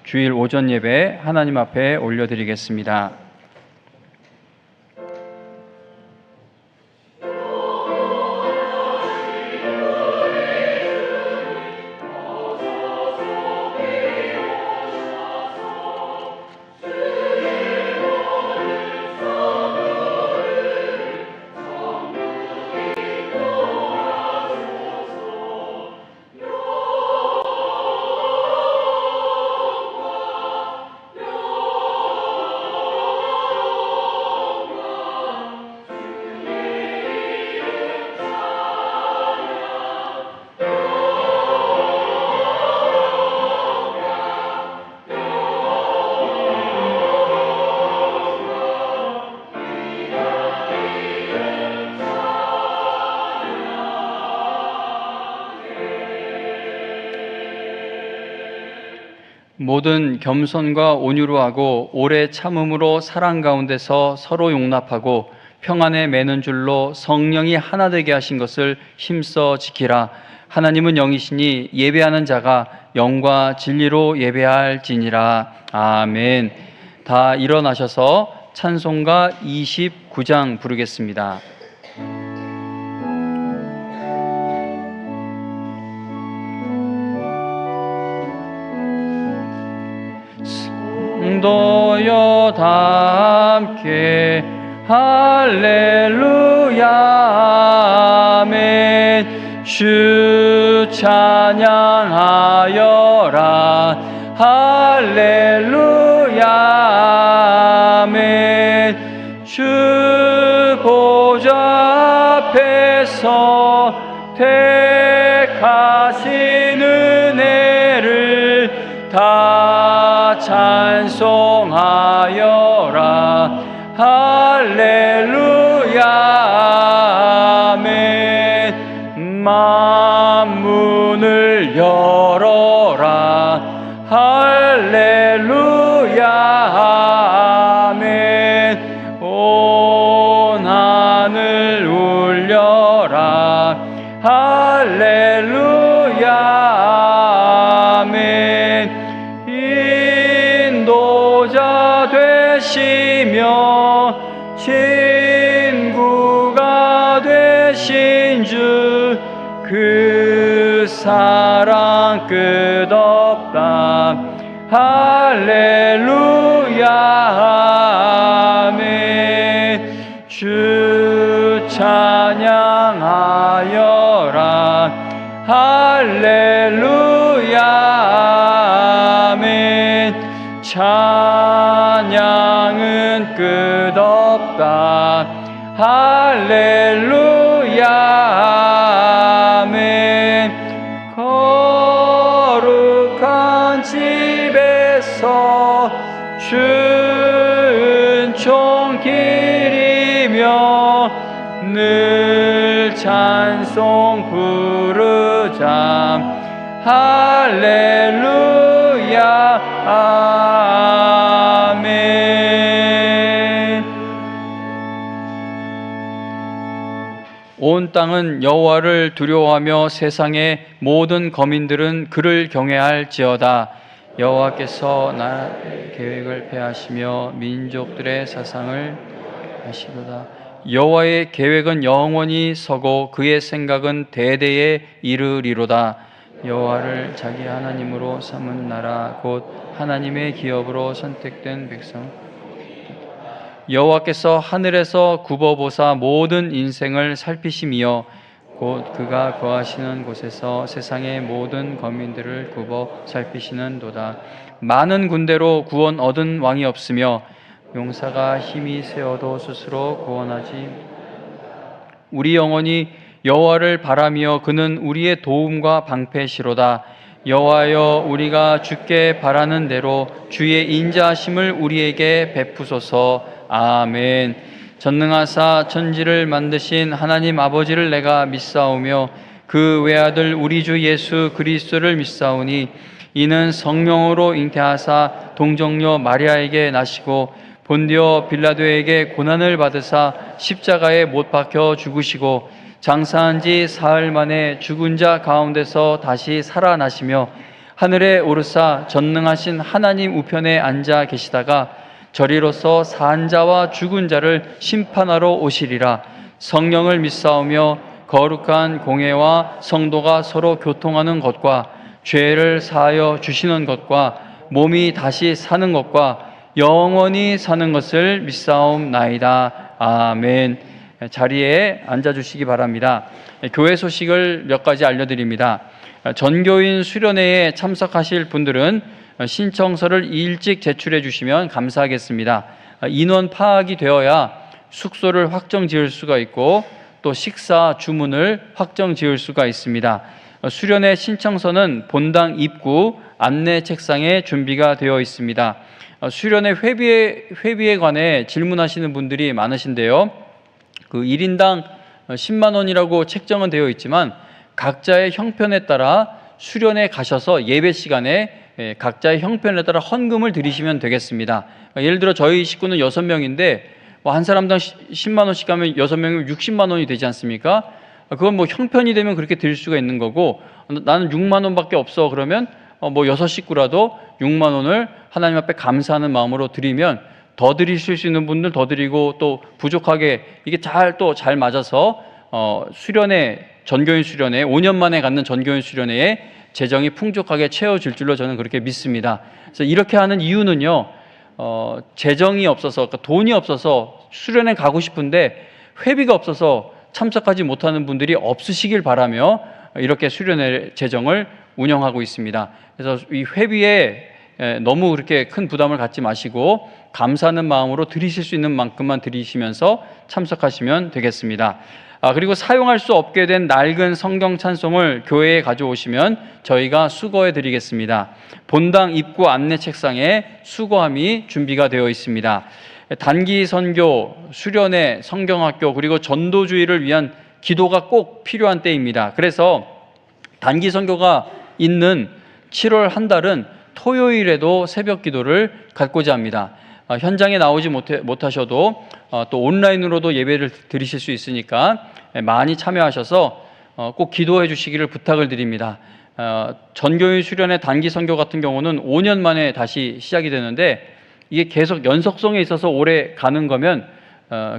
주일 오전 예배 하나님 앞에 올려드리겠습니다. 모든 겸손과 온유로 하고 오래 참음으로 사랑 가운데서 서로 용납하고 평안에 매는 줄로 성령이 하나 되게 하신 것을 힘써 지키라. 하나님은 영이시니 예배하는 자가 영과 진리로 예배할지니라. 아멘. 다 일어나셔서 찬송가 29장 부르겠습니다. 성도여 다 함께 할렐루야 아멘. 주 찬양하여라 할렐루야 아멘. 주 보좌 앞에서 택하신 은혜를 다 찬송하여라 할렐루야 아멘. 만문을 열어라 할렐루야 아멘. 온 하늘 울려라 할렐루야 아멘. 인도자 되시며 친구가 되신 주 그 사랑 끝없다 할렐루야 아멘. 주 찬양하여라 할렐루야 아멘. 찬양은 끝없다 할렐루야 아멘. 거룩한 집에서 은총 기리며 늘 찬송 부르자 할렐루야 아멘. 온 땅은 여호와를 두려워하며 세상의 모든 거민들은 그를 경외할지어다. 여호와께서 나라의 계획을 폐하시며 민족들의 사상을 하시도다. 여호와의 계획은 영원히 서고 그의 생각은 대대에 이르리로다. 여호와를 자기 하나님으로 삼은 나라 곧 하나님의 기업으로 선택된 백성. 여호와께서 하늘에서 굽어보사 모든 인생을 살피심이여 곧 그가 거하시는 곳에서 세상의 모든 거민들을 굽어 살피시는도다. 많은 군대로 구원 얻은 왕이 없으며 용사가 힘이 세어도 스스로 구원하지. 우리 영혼이 여호와를 바라며 그는 우리의 도움과 방패시로다. 여호와여 우리가 주께 바라는 대로 주의 인자하심을 우리에게 베푸소서. 아멘. 전능하사 천지를 만드신 하나님 아버지를 내가 믿사오며 그 외아들 우리 주 예수 그리스도를 믿사오니 이는 성령으로 잉태하사 동정녀 마리아에게 나시고 본디오 빌라도에게 고난을 받으사 십자가에 못 박혀 죽으시고 장사한 지 사흘 만에 죽은 자 가운데서 다시 살아나시며 하늘에 오르사 전능하신 하나님 우편에 앉아 계시다가 저리로서 산 자와 죽은 자를 심판하러 오시리라. 성령을 믿사오며 거룩한 공회와 성도가 서로 교통하는 것과 죄를 사하여 주시는 것과 몸이 다시 사는 것과 영원히 사는 것을 믿사옵나이다. 아멘. 자리에 앉아주시기 바랍니다. 교회 소식을 몇 가지 알려드립니다. 전교인 수련회에 참석하실 분들은 신청서를 일찍 제출해 주시면 감사하겠습니다. 인원 파악이 되어야 숙소를 확정 지을 수가 있고 또 식사 주문을 확정 지을 수가 있습니다. 수련회 신청서는 본당 입구 안내 책상에 준비가 되어 있습니다. 수련회 회비에 관해 질문하시는 분들이 많으신데요. 그 1인당 10만 원이라고 책정은 되어 있지만 각자의 형편에 따라 수련회 가셔서 예배 시간에 각자의 형편에 따라 헌금을 드리시면 되겠습니다. 예를 들어 저희 식구는 6명인데 한 사람당 10만 원씩 가면 6명이면 60만 원이 되지 않습니까? 그건 뭐 형편이 되면 그렇게 드릴 수가 있는 거고, 나는 6만 원밖에 없어 그러면 뭐 6식구라도 6만 원을 하나님 앞에 감사하는 마음으로 드리면 더 드리실 수 있는 분들 더 드리고, 또 부족하게 이게 잘 맞아서 수련회, 전교인 수련회, 5년 만에 갖는 전교인 수련회에 재정이 풍족하게 채워질 줄로 저는 그렇게 믿습니다. 그래서 이렇게 하는 이유는요, 재정이 없어서, 그러니까 돈이 없어서 수련회 가고 싶은데 회비가 없어서 참석하지 못하는 분들이 없으시길 바라며 이렇게 수련회 재정을 운영하고 있습니다. 그래서 이 회비에 너무 그렇게 큰 부담을 갖지 마시고 감사하는 마음으로 드리실 수 있는 만큼만 드리시면서 참석하시면 되겠습니다. 그리고 사용할 수 없게 된 낡은 성경 찬송을 교회에 가져오시면 저희가 수거해 드리겠습니다. 본당 입구 안내 책상에 수거함이 준비가 되어 있습니다. 단기 선교, 수련회, 성경학교, 그리고 전도주의를 위한 기도가 꼭 필요한 때입니다. 그래서 단기 선교가 있는 7월 한 달은 토요일에도 새벽 기도를 갖고자 합니다. 현장에 나오지 못하셔도 또 온라인으로도 예배를 드리실 수 있으니까 많이 참여하셔서 꼭 기도해 주시기를 부탁을 드립니다. 전교인 수련회 단기 선교 같은 경우는 5년 만에 다시 시작이 되는데 이게 계속 연속성에 있어서 오래 가는 거면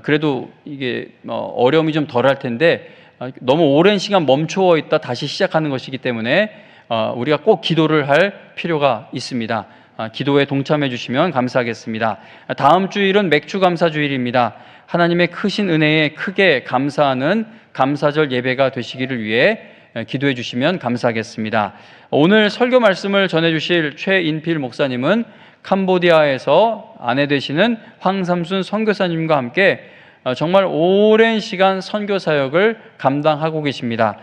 그래도 이게 어려움이 좀 덜할 텐데 너무 오랜 시간 멈추어 있다 다시 시작하는 것이기 때문에 우리가 꼭 기도를 할 필요가 있습니다. 기도에 동참해 주시면 감사하겠습니다. 다음 주일은 맥주감사 주일입니다. 하나님의 크신 은혜에 크게 감사하는 감사절 예배가 되시기를 위해 기도해 주시면 감사하겠습니다. 오늘 설교 말씀을 전해 주실 최인필 목사님은 캄보디아에서 아내 되시는 황삼순 선교사님과 함께 정말 오랜 시간 선교 사역을 감당하고 계십니다.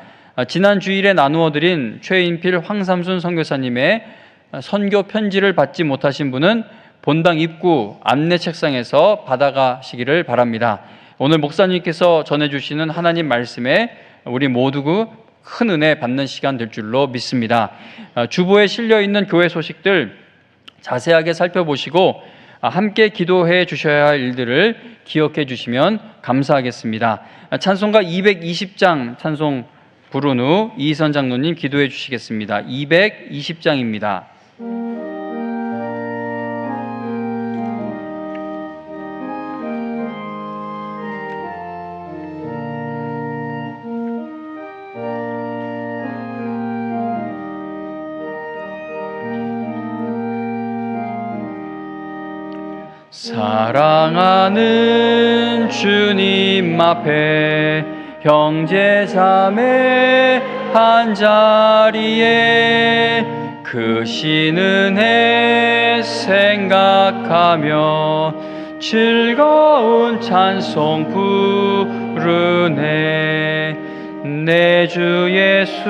지난 주일에 나누어 드린 최인필 황삼순 선교사님의 선교 편지를 받지 못하신 분은 본당 입구 안내 책상에서 받아가시기를 바랍니다. 오늘 목사님께서 전해주시는 하나님 말씀에 우리 모두 큰 은혜 받는 시간 될 줄로 믿습니다. 주보에 실려 있는 교회 소식들 자세하게 살펴보시고 함께 기도해 주셔야 할 일들을 기억해 주시면 감사하겠습니다. 찬송가 220장 찬송 부른 후 이희선 장로님 기도해 주시겠습니다. 220장입니다. 사랑하는 주님 앞에 형제 자매 한자리에 크신 은혜 생각하며 즐거운 찬송 부르네. 내 주 예수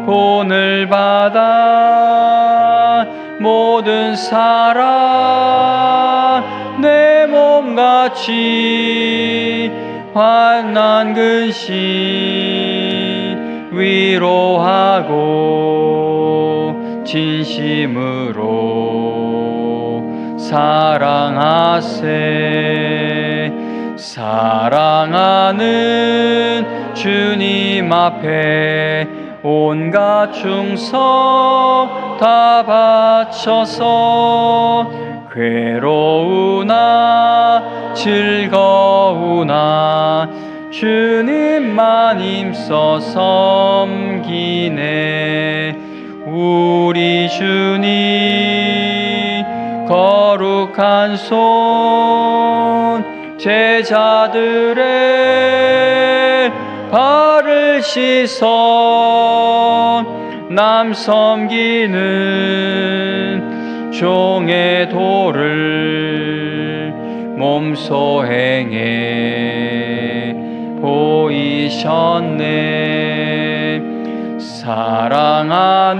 본을 받아 모든 사랑 내 몸같이 환난 근심 위로하고 진심으로 사랑하세. 사랑하는 주님 앞에 온갖 충성 다 바쳐서 괴로우나 즐거우나 주님만 힘써 섬기네. 우리 주님 거룩한 손 제자들의 발을 씻어 남 섬기는 종의 도를 몸소 행해 보이셨네. 사랑하는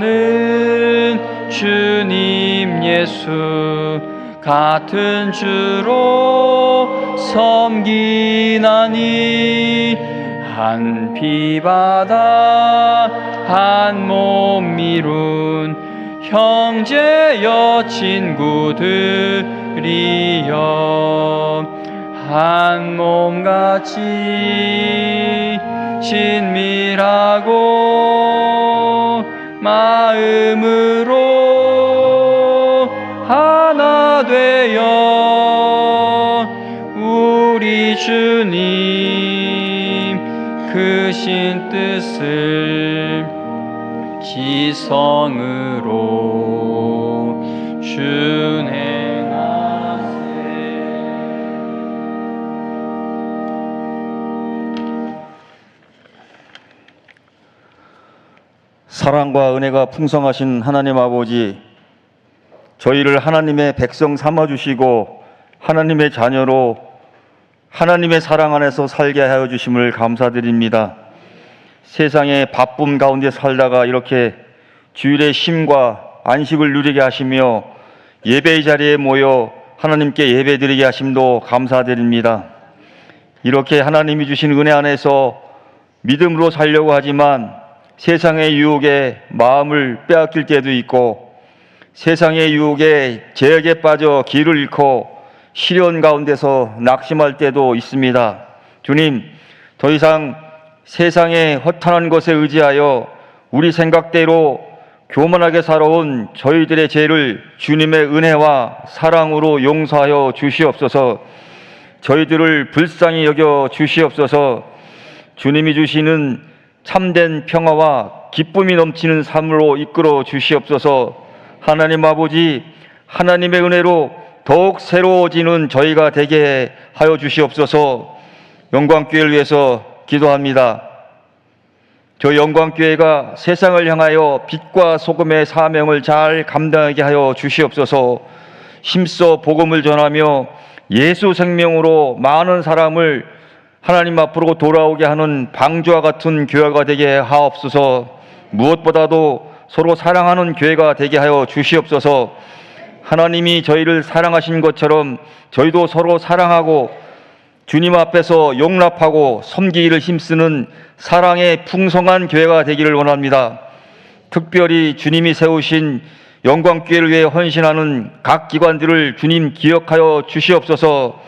주님 예수 같은 주로 섬기나니 한 피바다 한 몸 이룬 형제여 친구들이여 한 몸같이 친밀하고 마음으로 하나 되어 우리 주님 크신 뜻을 지성으로 준행하세. 사랑과 은혜가 풍성하신 하나님 아버지, 저희를 하나님의 백성 삼아주시고 하나님의 자녀로 하나님의 사랑 안에서 살게 하여 주심을 감사드립니다. 세상의 바쁨 가운데 살다가 이렇게 주일의 쉼과 안식을 누리게 하시며 예배의 자리에 모여 하나님께 예배드리게 하심도 감사드립니다. 이렇게 하나님이 주신 은혜 안에서 믿음으로 살려고 하지만 세상의 유혹에 마음을 빼앗길 때도 있고 세상의 유혹에 죄악에 빠져 길을 잃고 시련 가운데서 낙심할 때도 있습니다. 주님, 더 이상 세상의 허탄한 것에 의지하여 우리 생각대로 교만하게 살아온 저희들의 죄를 주님의 은혜와 사랑으로 용서하여 주시옵소서. 저희들을 불쌍히 여겨 주시옵소서. 주님이 주시는 참된 평화와 기쁨이 넘치는 삶으로 이끌어 주시옵소서. 하나님 아버지, 하나님의 은혜로 더욱 새로워지는 저희가 되게 하여 주시옵소서. 영광교회를 위해서 기도합니다. 저 영광교회가 세상을 향하여 빛과 소금의 사명을 잘 감당하게 하여 주시옵소서. 힘써 복음을 전하며 예수 생명으로 많은 사람을 하나님 앞으로 돌아오게 하는 방주와 같은 교회가 되게 하옵소서. 무엇보다도 서로 사랑하는 교회가 되게 하여 주시옵소서. 하나님이 저희를 사랑하신 것처럼 저희도 서로 사랑하고 주님 앞에서 용납하고 섬기기를 힘쓰는 사랑의 풍성한 교회가 되기를 원합니다. 특별히 주님이 세우신 영광교회를 위해 헌신하는 각 기관들을 주님 기억하여 주시옵소서.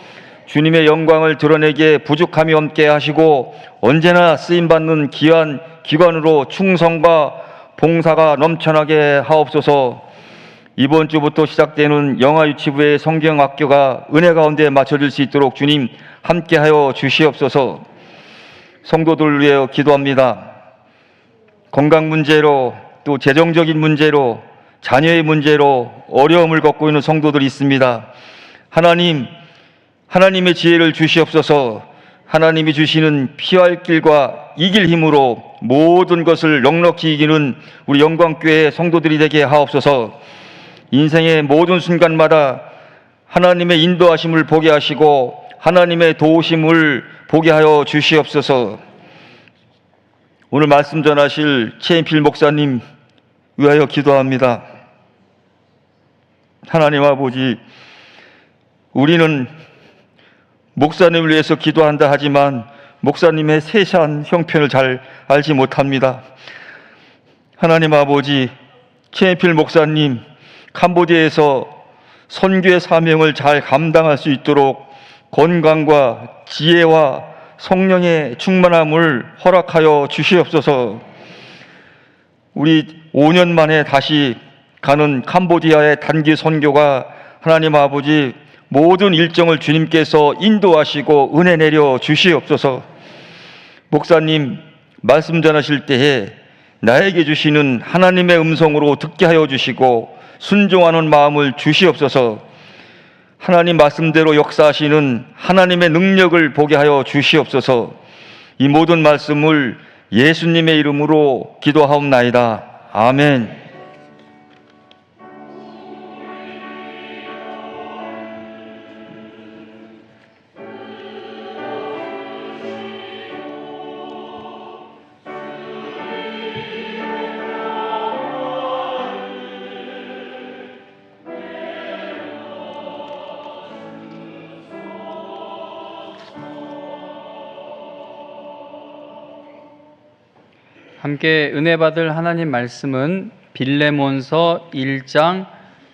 주님의 영광을 드러내기에 부족함이 없게 하시고 언제나 쓰임받는 귀한 기관으로 충성과 봉사가 넘쳐나게 하옵소서. 이번 주부터 시작되는 영아유치부의 성경학교가 은혜 가운데 맞춰질 수 있도록 주님 함께하여 주시옵소서. 성도들을 위해 기도합니다. 건강 문제로 또 재정적인 문제로 자녀의 문제로 어려움을 겪고 있는 성도들이 있습니다. 하나님의 지혜를 주시옵소서. 하나님이 주시는 피할 길과 이길 힘으로 모든 것을 넉넉히 이기는 우리 영광교회 성도들이 되게 하옵소서. 인생의 모든 순간마다 하나님의 인도하심을 보게 하시고 하나님의 도우심을 보게 하여 주시옵소서. 오늘 말씀 전하실 최인필 목사님 위하여 기도합니다. 하나님 아버지, 우리는 목사님을 위해서 기도한다 하지만 목사님의 세세한 형편을 잘 알지 못합니다. 하나님 아버지, 최인필 목사님 캄보디아에서 선교의 사명을 잘 감당할 수 있도록 건강과 지혜와 성령의 충만함을 허락하여 주시옵소서. 우리 5년 만에 다시 가는 캄보디아의 단기 선교가 하나님 아버지 모든 일정을 주님께서 인도하시고 은혜 내려 주시옵소서. 목사님 말씀 전하실 때에 나에게 주시는 하나님의 음성으로 듣게 하여 주시고 순종하는 마음을 주시옵소서. 하나님 말씀대로 역사하시는 하나님의 능력을 보게 하여 주시옵소서. 이 모든 말씀을 예수님의 이름으로 기도하옵나이다. 아멘. 함께 은혜 받을 하나님 말씀은 빌레몬서 1장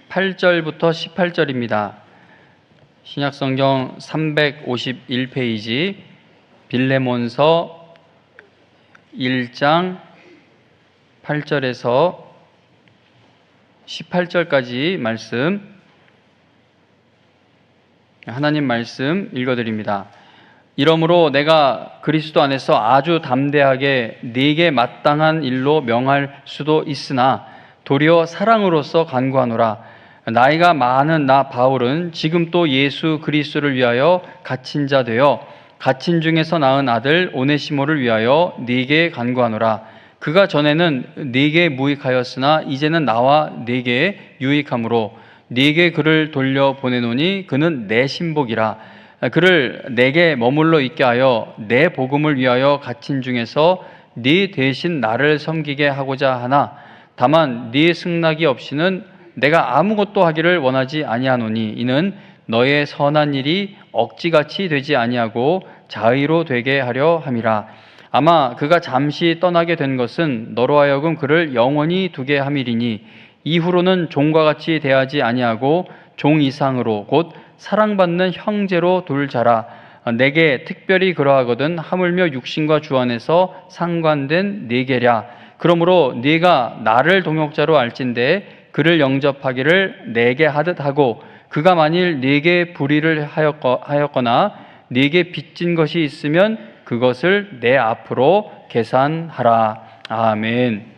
8절부터 18절입니다. 신약성경 351페이지 빌레몬서 1장 8절에서 18절까지 말씀, 하나님 말씀 읽어드립니다. 이러므로 내가 그리스도 안에서 아주 담대하게 네게 마땅한 일로 명할 수도 있으나 도리어 사랑으로서 간구하노라. 나이가 많은 나 바울은 지금 또 예수 그리스도를 위하여 갇힌 자 되어 갇힌 중에서 낳은 아들 오네시모를 위하여 네게 간구하노라. 그가 전에는 네게 무익하였으나 이제는 나와 네게 유익함으로 네게 그를 돌려 보내노니 그는 내 신복이라. 그를 내게 머물러 있게 하여 내 복음을 위하여 갇힌 중에서 네 대신 나를 섬기게 하고자 하나 다만 네 승낙이 없이는 내가 아무것도 하기를 원하지 아니하노니 이는 너의 선한 일이 억지같이 되지 아니하고 자의로 되게 하려 함이라. 아마 그가 잠시 떠나게 된 것은 너로 하여금 그를 영원히 두게 함이리니 이후로는 종과 같이 대하지 아니하고 종 이상으로 곧 사랑받는 형제로 둘 자라. 내게 특별히 그러하거든 하물며 육신과 주 안에서 상관된 네게랴. 그러므로 네가 나를 동역자로 알진대 그를 영접하기를 내게 하듯 하고 그가 만일 네게 불의를 하였거나 네게 빚진 것이 있으면 그것을 내 앞으로 계산하라. 아멘.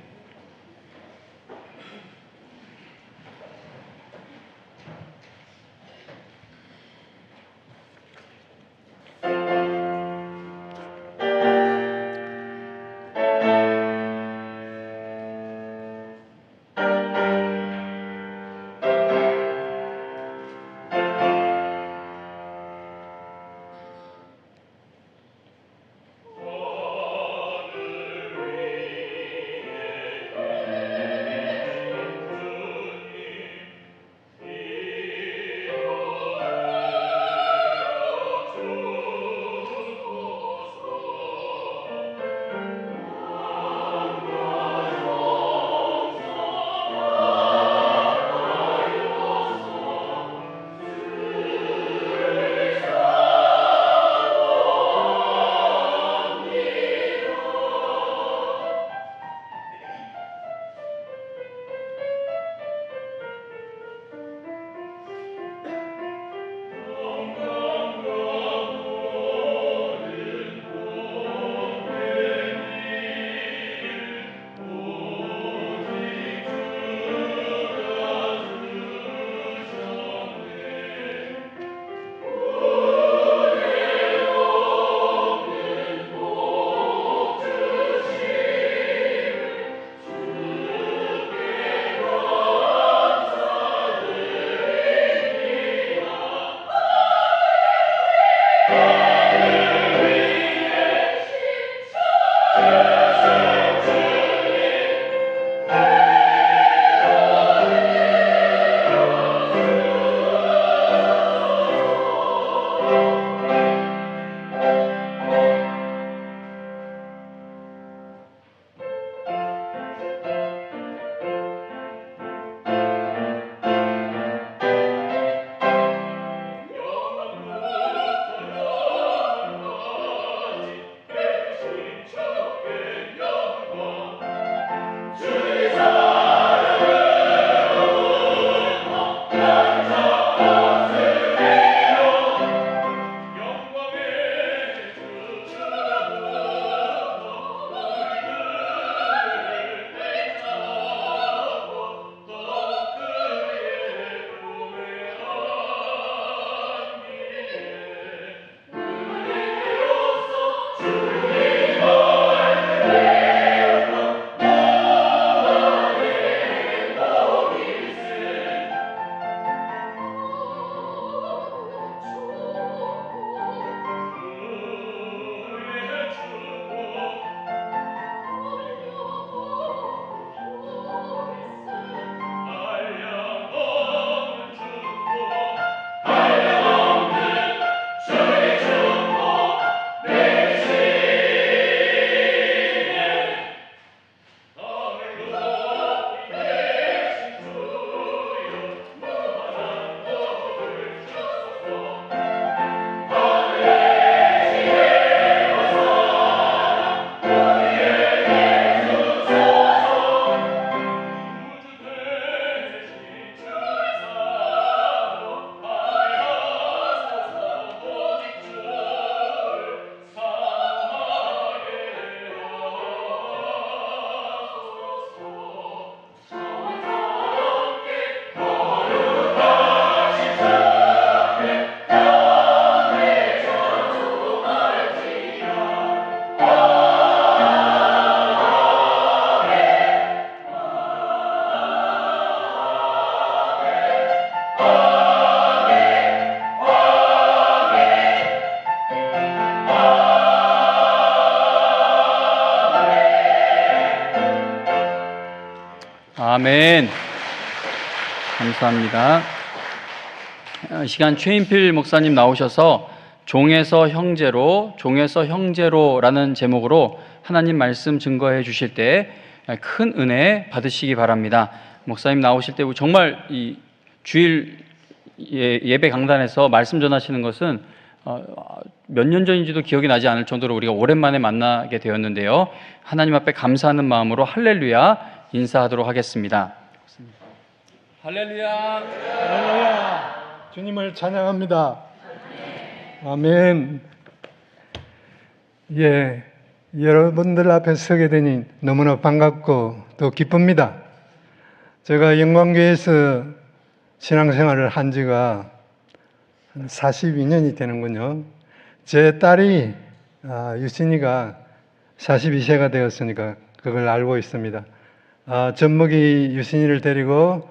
아멘. 감사합니다. 시간 최인필 목사님 나오셔서 종에서 형제로라는 제목으로 하나님 말씀 증거해 주실 때 큰 은혜 받으시기 바랍니다. 목사님 나오실 때 정말 이 주일 예배 강단에서 말씀 전하시는 것은 몇 년 전인지도 기억이 나지 않을 정도로 우리가 오랜만에 만나게 되었는데요. 하나님 앞에 감사하는 마음으로 할렐루야 인사하도록 하겠습니다. 할렐루야. 할렐루야. 주님을 찬양합니다. 아멘. 예, 여러분들 앞에 서게 되니 너무나 반갑고 또 기쁩니다. 제가 영광교회에서 신앙생활을 한 지가 한 42년이 되는군요. 제 딸이 유진이가 42세가 되었으니까 그걸 알고 있습니다. 젖먹이 유진이를 데리고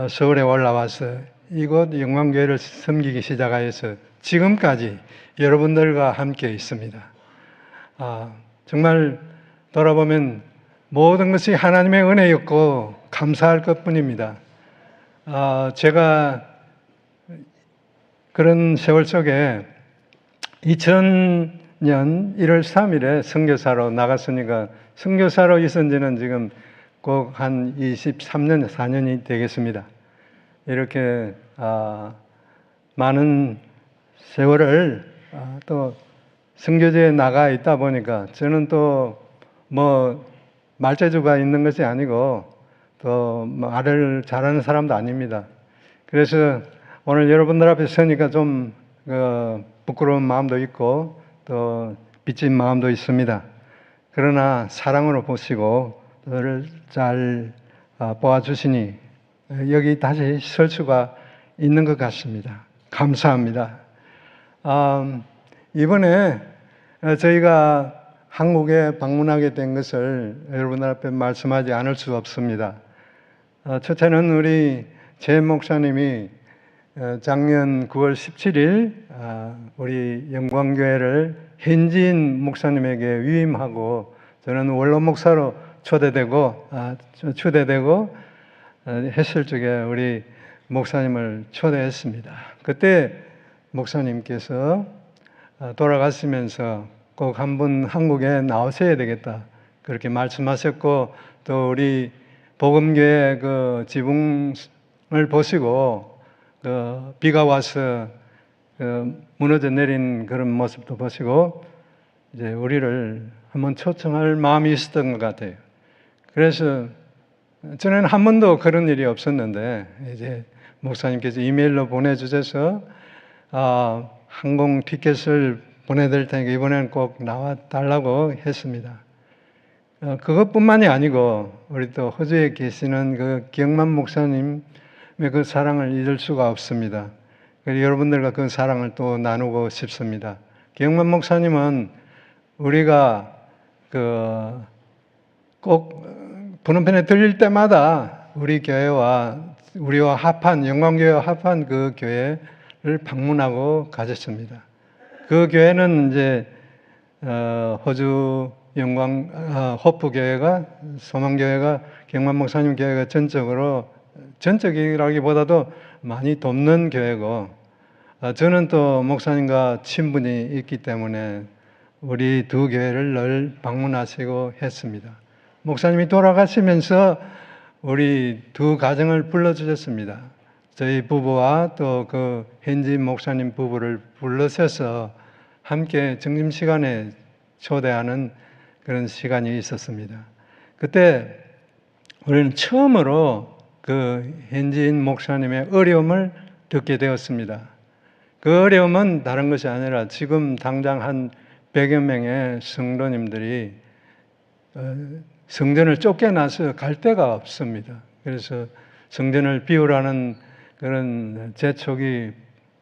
서울에 올라와서 이곳 영광교회를 섬기기 시작하여서 지금까지 여러분들과 함께 있습니다. 정말 돌아보면 모든 것이 하나님의 은혜였고 감사할 것뿐입니다. 제가 그런 세월 속에 2000년 1월 3일에 선교사로 나갔으니까 선교사로 있은 지는 지금 꼭 한 23년, 4년이 되겠습니다. 이렇게 많은 세월을 또 선교지에 나가 있다 보니까 저는 또 뭐 말재주가 있는 것이 아니고 또 말을 잘하는 사람도 아닙니다. 그래서 오늘 여러분들 앞에 서니까 좀 부끄러운 마음도 있고 또 빚진 마음도 있습니다. 그러나 사랑으로 보시고 저를 잘 보아주시니 여기 다시 설 수가 있는 것 같습니다. 감사합니다. 이번에 저희가 한국에 방문하게 된 것을 여러분들 앞에 말씀하지 않을 수 없습니다. 첫째는 우리 제 목사님이 작년 9월 17일 우리 영광교회를 현지인 목사님에게 위임하고 저는 원로 목사로 초대되고 했을 적에 우리 목사님을 초대했습니다. 그때 목사님께서 돌아가시면서 꼭 한번 한국에 나오셔야 되겠다 그렇게 말씀하셨고 또 우리 복음교회 그 지붕을 보시고 비가 와서 무너져 내린 그런 모습도 보시고 이제 우리를 한번 초청할 마음이 있었던 것 같아요. 그래서 저는 한 번도 그런 일이 없었는데 이제 목사님께서 이메일로 보내주셔서 항공 티켓을 보내드릴 테니까 이번에는 꼭 나와 달라고 했습니다. 그것뿐만이 아니고 우리 또 호주에 계시는 그 기영만 목사님의 그 사랑을 잊을 수가 없습니다. 그래서 여러분들과 그 사랑을 또 나누고 싶습니다. 기영만 목사님은 우리가 꼭 분원편에 들릴 때마다 우리 교회와 우리와 합한 영광교회와 합한 그 교회를 방문하고 가셨습니다. 그 교회는 이제 호주 호프교회가 소망교회가 경만 목사님 교회가 전적이라기보다도 많이 돕는 교회고 저는 또 목사님과 친분이 있기 때문에 우리 두 교회를 늘 방문하시고 했습니다. 목사님이 돌아가시면서 우리 두 가정을 불러주셨습니다. 저희 부부와 또 그 현지 목사님 부부를 불러셔서 함께 점심시간에 초대하는 그런 시간이 있었습니다. 그때 우리는 처음으로 그 현지인 목사님의 어려움을 듣게 되었습니다. 그 어려움은 다른 것이 아니라 지금 당장 한 100여 명의 성도님들이 성전을 쫓겨나서 갈 데가 없습니다. 그래서 성전을 비우라는 그런 재촉이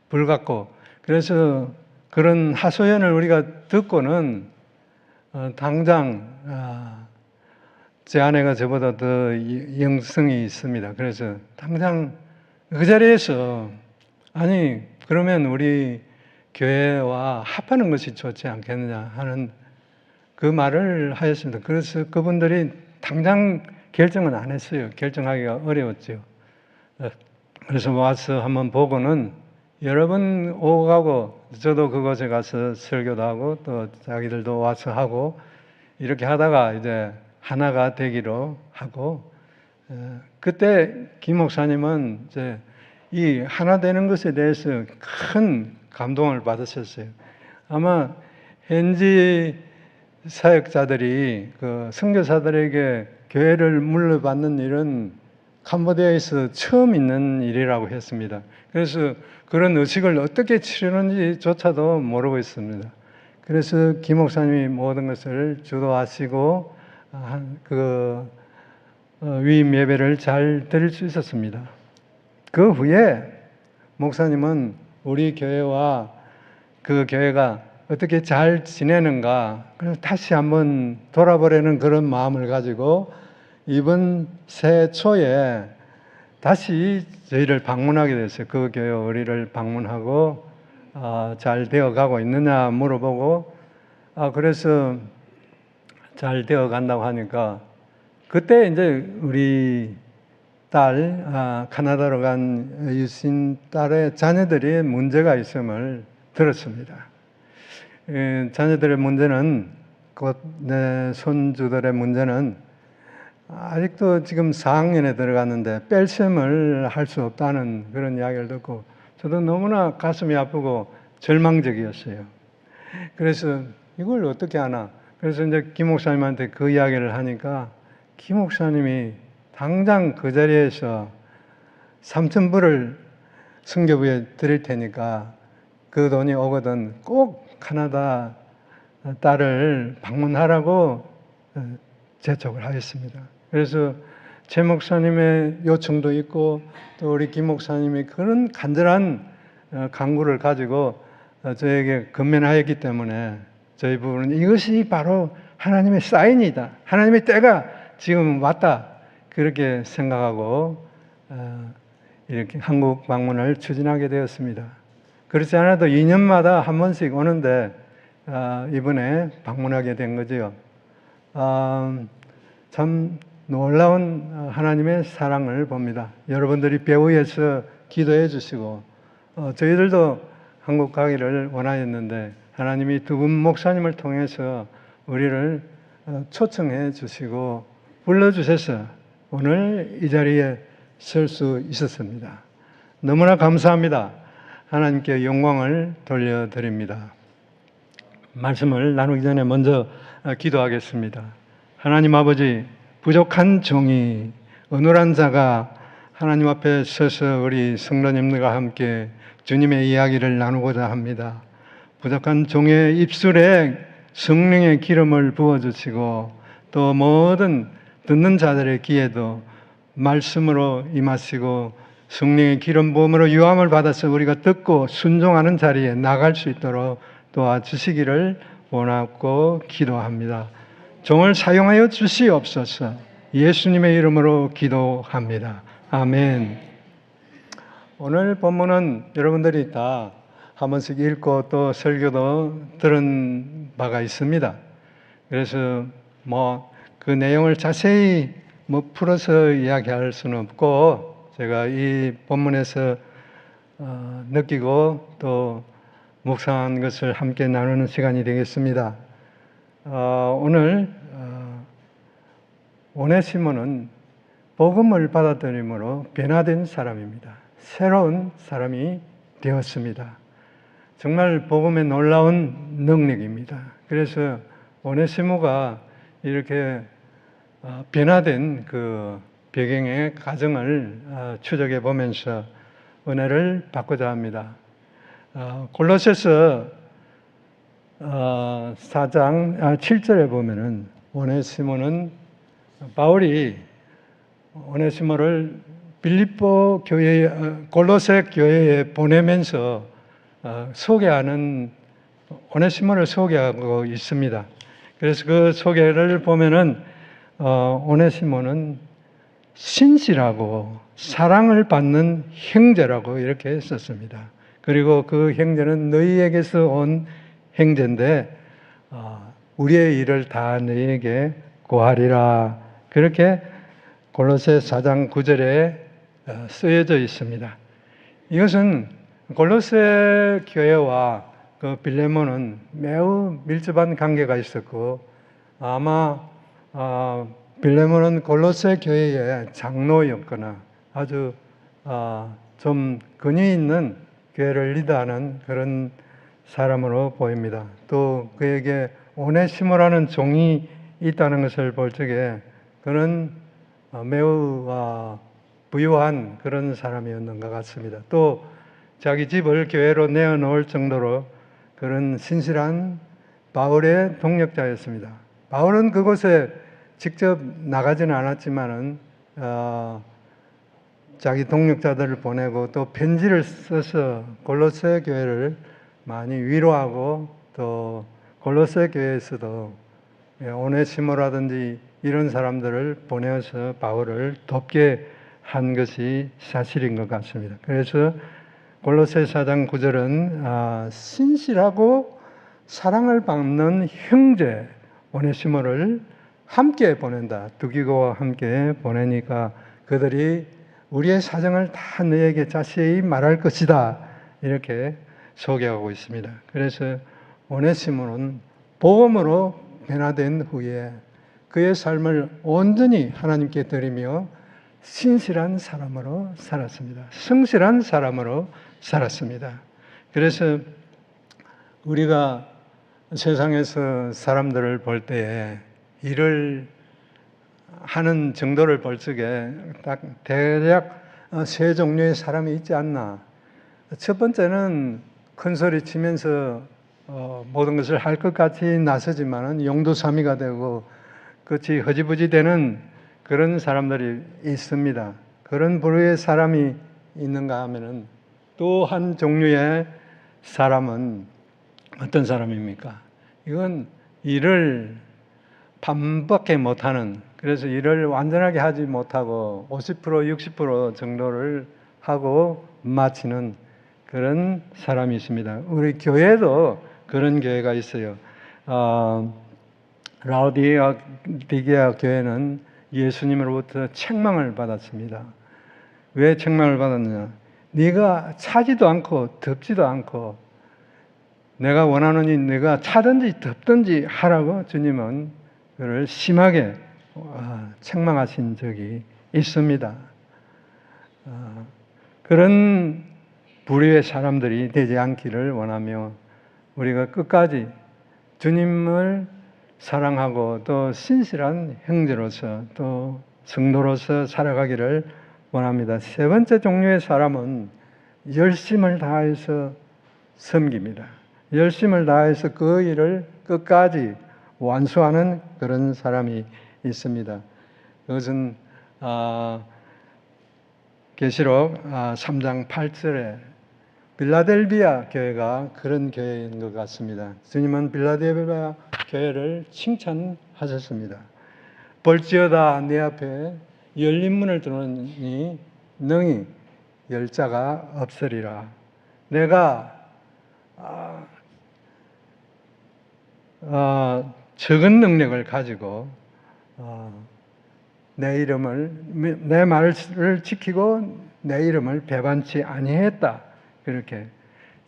불같고 그래서 그런 하소연을 우리가 듣고는 당장 제 아내가 저보다 더 영성이 있습니다. 그래서 당장 그 자리에서 아니 그러면 우리 교회와 합하는 것이 좋지 않겠느냐 하는 그 말을 하였습니다. 그래서 그분들이 당장 결정은 안 했어요. 결정하기가 어려웠죠. 그래서 와서 한번 보고는 여러 번 오고 가고, 저도 그곳에 가서 설교도 하고 또 자기들도 와서 하고 이렇게 하다가 이제 하나가 되기로 하고, 그때 김 목사님은 이제 이 하나 되는 것에 대해서 큰 감동을 받으셨어요. 아마 현지 사역자들이 그 선교사들에게 교회를 물려받는 일은 캄보디아에서 처음 있는 일이라고 했습니다. 그래서 그런 의식을 어떻게 치르는지조차도 모르고 있습니다. 그래서 김 목사님이 모든 것을 주도하시고 위임 예배를 잘 드릴 수 있었습니다. 그 후에 목사님은 우리 교회와 그 교회가 어떻게 잘 지내는가, 그래서 다시 한번 돌아보려는 그런 마음을 가지고 이번 새해 초에 다시 저희를 방문하게 됐어요. 그 교회 우리를 방문하고 잘 되어가고 있느냐 물어보고, 그래서 잘 되어간다고 하니까 그때 이제 우리 딸, 카나다로 간 유신 딸의 자녀들이 문제가 있음을 들었습니다. 자녀들의 문제는, 곧 내 손주들의 문제는 아직도 지금 4학년에 들어갔는데 뺄셈을 할 수 없다는 그런 이야기를 듣고 저도 너무나 가슴이 아프고 절망적이었어요. 그래서 이걸 어떻게 하나. 그래서 이제 김 목사님한테 그 이야기를 하니까 김 목사님이 당장 그 자리에서 3,000불을 선교부에 드릴 테니까 그 돈이 오거든 꼭 카나다 딸을 방문하라고 재촉을 하였습니다. 그래서 최 목사님의 요청도 있고 또 우리 김 목사님이 그런 간절한 간구를 가지고 저에게 건면하였기 때문에 저희 부부는 이것이 바로 하나님의 사인이다. 하나님의 때가 지금 왔다. 그렇게 생각하고 이렇게 한국 방문을 추진하게 되었습니다. 그렇지 않아도 2년마다 한 번씩 오는데 이번에 방문하게 된 거죠. 참 놀라운 하나님의 사랑을 봅니다. 여러분들이 배후에서 기도해 주시고 저희들도 한국 가기를 원하였는데 하나님이 두 분 목사님을 통해서 우리를 초청해 주시고 불러주셔서 오늘 이 자리에 설 수 있었습니다. 너무나 감사합니다. 하나님께 영광을 돌려드립니다. 말씀을 나누기 전에 먼저 기도하겠습니다. 하나님 아버지, 부족한 종이 어눌한 자가 하나님 앞에 서서 우리 성도님들과 함께 주님의 이야기를 나누고자 합니다. 부족한 종의 입술에 성령의 기름을 부어주시고 또 모든 듣는 자들의 귀에도 말씀으로 임하시고 성령의 기름 부음으로 유함을 받아서 우리가 듣고 순종하는 자리에 나갈 수 있도록 도와주시기를 원하고 기도합니다. 종을 사용하여 주시옵소서. 예수님의 이름으로 기도합니다. 아멘. 오늘 본문은 여러분들이 다 한 번씩 읽고 또 설교도 들은 바가 있습니다. 그래서 그 내용을 자세히 풀어서 이야기할 수는 없고 제가 이 본문에서 느끼고 또 묵상한 것을 함께 나누는 시간이 되겠습니다. 오늘 오네시모는 복음을 받아들임으로 변화된 사람입니다. 새로운 사람이 되었습니다. 정말 복음의 놀라운 능력입니다. 그래서 오네시모가 이렇게 변화된 그 배경의 가정을 추적해 보면서 은혜를 받고자 합니다. 골로새서 4장 7절에 보면은 오네시모는 바울이 오네시모를 빌립보 교회, 골로새 교회에 보내면서 소개하는 오네시모를 소개하고 있습니다. 그래서 그 소개를 보면은 오네시모는 신실하고 사랑을 받는 형제라고 이렇게 했었습니다. 그리고 그 형제는 너희에게서 온 형제인데 우리의 일을 다 너희에게 고하리라 그렇게 골로새 4장 9절에 쓰여져 있습니다. 이것은 골로새 교회와 그 빌레몬은 매우 밀접한 관계가 있었고, 아마 빌레몬은 골로새 교회의 장로였거나 아주 좀 근위 있는 교회를 리드하는 그런 사람으로 보입니다. 또 그에게 오네시모라는 종이 있다는 것을 볼 적에 그는 매우 부유한 그런 사람이었는 것 같습니다. 또 자기 집을 교회로 내어놓을 정도로 그런 신실한 바울의 동력자였습니다. 바울은 그곳에 직접 나가지는 않았지만은 자기 동력자들을 보내고 또 편지를 써서 골로새 교회를 많이 위로하고, 또 골로새 교회에서도 오네시모라든지 이런 사람들을 보내어서 바울을 돕게 한 것이 사실인 것 같습니다. 그래서 골로새 4장 9절은 신실하고 사랑을 받는 형제 오네시모를 함께 보낸다. 두기고와 함께 보내니까 그들이 우리의 사정을 다 너에게 자세히 말할 것이다. 이렇게 소개하고 있습니다. 그래서 오네시모는 복음으로 변화된 후에 그의 삶을 온전히 하나님께 드리며 신실한 사람으로 살았습니다. 성실한 사람으로 살았습니다. 그래서 우리가 세상에서 사람들을 볼 때에 일을 하는 정도를 볼 적에 딱 대략 세 종류의 사람이 있지 않나. 첫 번째는 큰 소리 치면서 모든 것을 할 것 같이 나서지만은 용두사미가 되고 끝이 허지부지 되는 그런 사람들이 있습니다. 그런 부류의 사람이 있는가 하면은 또 한 종류의 사람은 어떤 사람입니까? 이건 일을 반밖에 못하는, 그래서 일을 완전하게 하지 못하고 50% 60% 정도를 하고 마치는 그런 사람이 있습니다. 우리 교회도 그런 교회가 있어요. 라오디게아 교회는 예수님으로부터 책망을 받았습니다. 왜 책망을 받았느냐? 네가 차지도 않고 덥지도 않고 내가 원하노니 네가 차든지 덥든지 하라고 주님은 그를 심하게 책망하신 적이 있습니다. 그런 부류의 사람들이 되지 않기를 원하며 우리가 끝까지 주님을 사랑하고 또 신실한 형제로서 또 성도로서 살아가기를 원합니다. 세 번째 종류의 사람은 열심을 다해서 섬깁니다. 열심을 다해서 그 일을 끝까지 완수하는 그런 사람이 있습니다. 그것은 계시록 3장 8절에 빌라델비아 교회가 그런 교회인 것 같습니다. 주님은 빌라델비아 교회를 칭찬하셨습니다. 볼지어다 내 앞에 열린 문을 두노니 능히 열 자가 없으리라. 내가 적은 능력을 가지고 내 말을 지키고 내 이름을 배반치 아니했다. 그렇게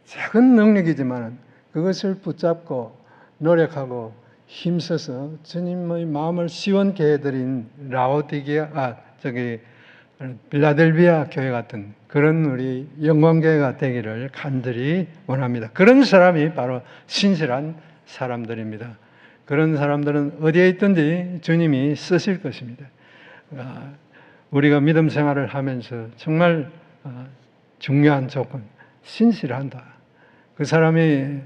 작은 능력이지만 그것을 붙잡고 노력하고 힘써서 주님의 마음을 시원케 해드린 빌라델비아 교회 같은 그런 우리 영광교회가 되기를 간절히 원합니다. 그런 사람이 바로 신실한 사람들입니다. 그런 사람들은 어디에 있든지 주님이 쓰실 것입니다. 우리가 믿음 생활을 하면서 정말 중요한 조건, 신실한다. 그 사람이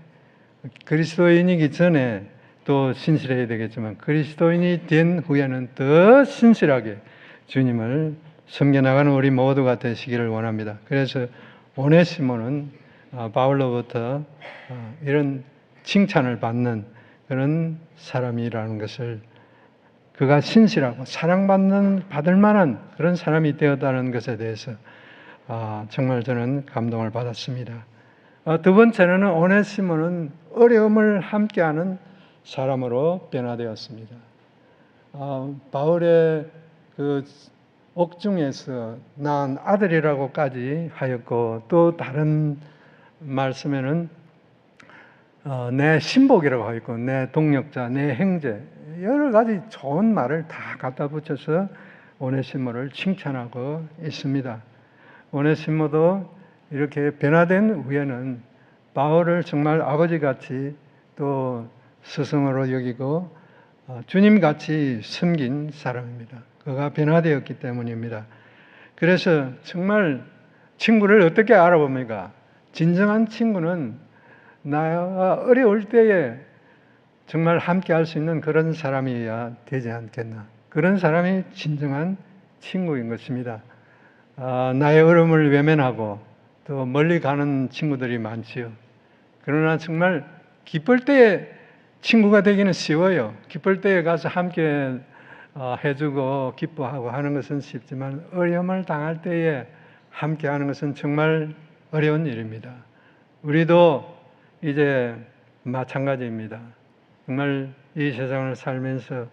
그리스도인이기 전에 또 신실해야 되겠지만 그리스도인이 된 후에는 더 신실하게 주님을 섬겨나가는 우리 모두가 되시기를 원합니다. 그래서 오네시모는 바울로부터 이런 칭찬을 받는 그런 사람이라는 것을, 그가 신실하고 받을 만한 그런 사람이 되었다는 것에 대해서 정말 저는 감동을 받았습니다. 두 번째는 오네시모는 어려움을 함께하는 사람으로 변화되었습니다. 바울의 그 옥중에서 낳은 아들이라고까지 하였고, 또 다른 말씀에는 내 신복이라고 하였고, 내 동력자, 내 형제, 여러 가지 좋은 말을 다 갖다 붙여서 오네시모를 칭찬하고 있습니다. 오네시모도 이렇게 변화된 후에는 바울을 정말 아버지같이 또 스승으로 여기고 주님같이 섬긴 사람입니다. 그가 변화되었기 때문입니다. 그래서 정말 친구를 어떻게 알아봅니까? 진정한 친구는 나가 어려울 때에 정말 함께 할 수 있는 그런 사람이어야 되지 않겠나. 그런 사람이 진정한 친구인 것입니다. 나의 어려움을 외면하고 또 멀리 가는 친구들이 많지요. 그러나 정말 기쁠 때에 친구가 되기는 쉬워요. 기쁠 때에 가서 함께 해주고 기뻐하고 하는 것은 쉽지만 어려움을 당할 때에 함께 하는 것은 정말 어려운 일입니다. 우리도 이제 마찬가지입니다. 정말 이 세상을 살면서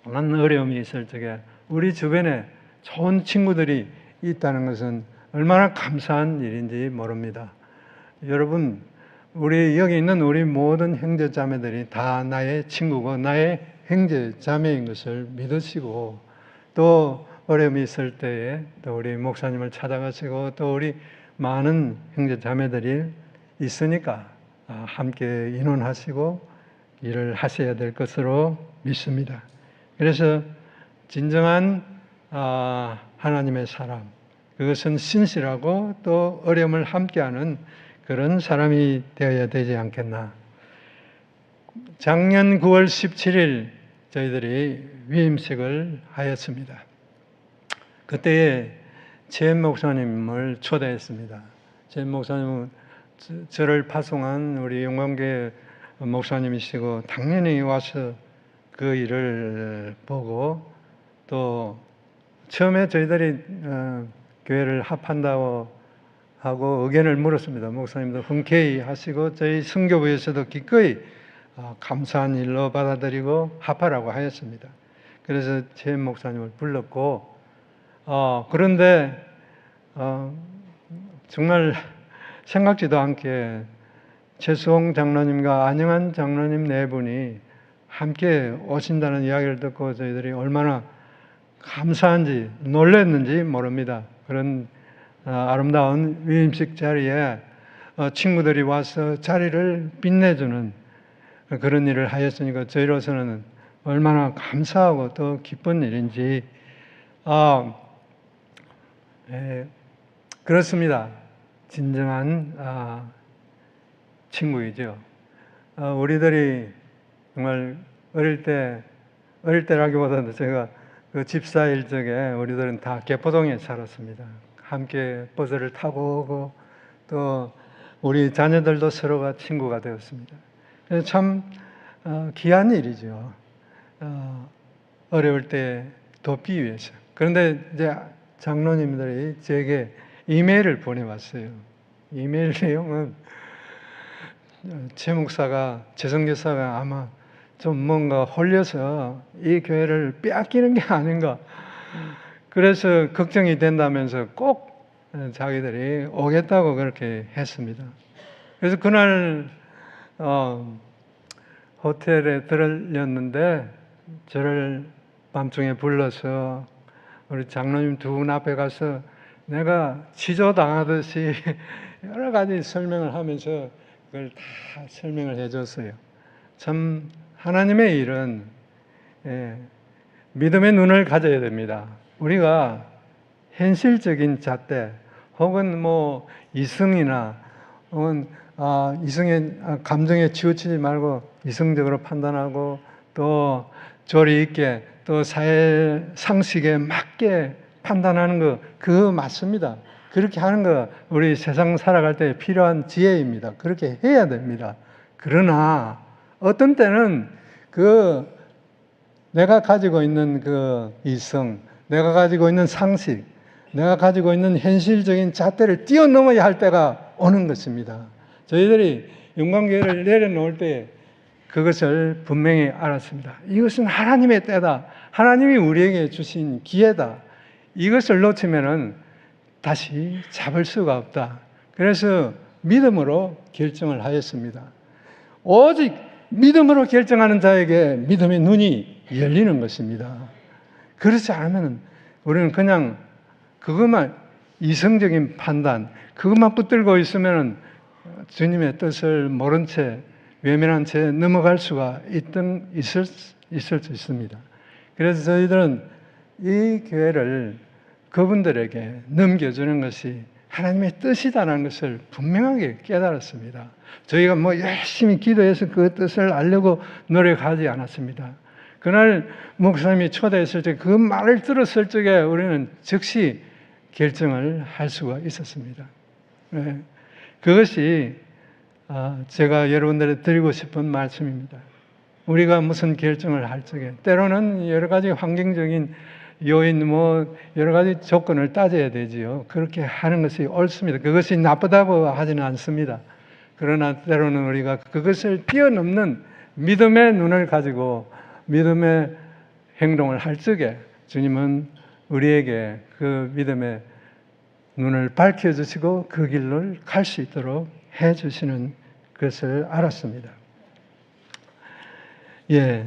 많은 어려움이 있을 적에 우리 주변에 좋은 친구들이 있다는 것은 얼마나 감사한 일인지 모릅니다. 여러분, 우리 여기 있는 우리 모든 형제 자매들이 다 나의 친구고 나의 형제 자매인 것을 믿으시고, 또 어려움이 있을 때에 또 우리 목사님을 찾아가시고 또 우리 많은 형제 자매들이 있으니까 함께 인원하시고 일을 하셔야 될 것으로 믿습니다. 그래서 진정한 하나님의 사람, 그것은 신실하고 또 어려움을 함께하는 그런 사람이 되어야 되지 않겠나. 작년 9월 17일 저희들이 위임식을 하였습니다. 그때에 젠 목사님을 초대했습니다. 젠 목사님은 저를 파송한 우리 영광교회 목사님이시고 당연히 와서 그 일을 보고, 또 처음에 저희들이 교회를 합한다고 하고 의견을 물었습니다. 목사님도 흔쾌히 하시고 저희 선교부에서도 기꺼이 감사한 일로 받아들이고 합하라고 하였습니다. 그래서 제 목사님을 불렀고, 그런데 정말 생각지도 않게 최수홍 장로님과 안영한 장로님 네 분이 함께 오신다는 이야기를 듣고 저희들이 얼마나 감사한지 놀랐는지 모릅니다. 그런 아름다운 위임식 자리에 친구들이 와서 자리를 빛내주는 그런 일을 하였으니까 저희로서는 얼마나 감사하고 또 기쁜 일인지. 그렇습니다. 진정한 친구이죠. 우리들이 정말 어릴 때라기보다는 제가 그 집사일 적에 우리들은 다 개포동에 살았습니다. 함께 버스를 타고 오고 또 우리 자녀들도 서로가 친구가 되었습니다. 참 귀한 일이죠. 어려울 때 돕기 위해서. 그런데 이제 장로님들이 제게 이메일을 보내왔어요. 이메일 내용은 최 목사가, 최성교사가 아마 좀 뭔가 홀려서 이 교회를 빼앗기는 게 아닌가. 그래서 걱정이 된다면서 꼭 자기들이 오겠다고 그렇게 했습니다. 그래서 그날 호텔에 들렸는데 저를 밤중에 불러서 우리 장로님 두 분 앞에 가서 내가 취조당하듯이 여러 가지 설명을 하면서 그걸 다 설명을 해줬어요. 참 하나님의 일은 믿음의 눈을 가져야 됩니다. 우리가 현실적인 잣대 혹은 뭐 이성이나 혹은 이성의 감정에 치우치지 말고 이성적으로 판단하고 또 조리 있게 또 사회 상식에 맞게 판단하는 거, 그거 맞습니다. 그렇게 하는 거 우리 세상 살아갈 때 필요한 지혜입니다. 그렇게 해야 됩니다. 그러나 어떤 때는 내가 가지고 있는 그 이성, 내가 가지고 있는 상식, 내가 가지고 있는 현실적인 잣대를 뛰어넘어야 할 때가 오는 것입니다. 저희들이 영광교회를 내려놓을 때 그것을 분명히 알았습니다. 이것은 하나님의 때다. 하나님이 우리에게 주신 기회다. 이것을 놓치면은 다시 잡을 수가 없다. 그래서 믿음으로 결정을 하였습니다. 오직 믿음으로 결정하는 자에게 믿음의 눈이 열리는 것입니다. 그렇지 않으면 우리는 그냥 그것만 이성적인 판단, 그것만 붙들고 있으면 주님의 뜻을 모른 채 외면한 채 넘어갈 수가 있을 수 있습니다. 그래서 저희들은 이 교회를 그분들에게 넘겨주는 것이 하나님의 뜻이다라는 것을 분명하게 깨달았습니다. 저희가 뭐 열심히 기도해서 그 뜻을 알려고 노력하지 않았습니다. 그날 목사님이 초대했을 때 그 말을 들었을 적에 우리는 즉시 결정을 할 수가 있었습니다. 네. 그것이 제가 여러분들에게 드리고 싶은 말씀입니다. 우리가 무슨 결정을 할 적에 때로는 여러 가지 환경적인 요인 여러 가지 조건을 따져야 되지요. 그렇게 하는 것이 옳습니다. 그것이 나쁘다고 하지는 않습니다. 그러나 때로는 우리가 그것을 뛰어넘는 믿음의 눈을 가지고 믿음의 행동을 할 적에 주님은 우리에게 그 믿음의 눈을 밝혀주시고 그 길을 갈 수 있도록 해주시는 것을 알았습니다. 예.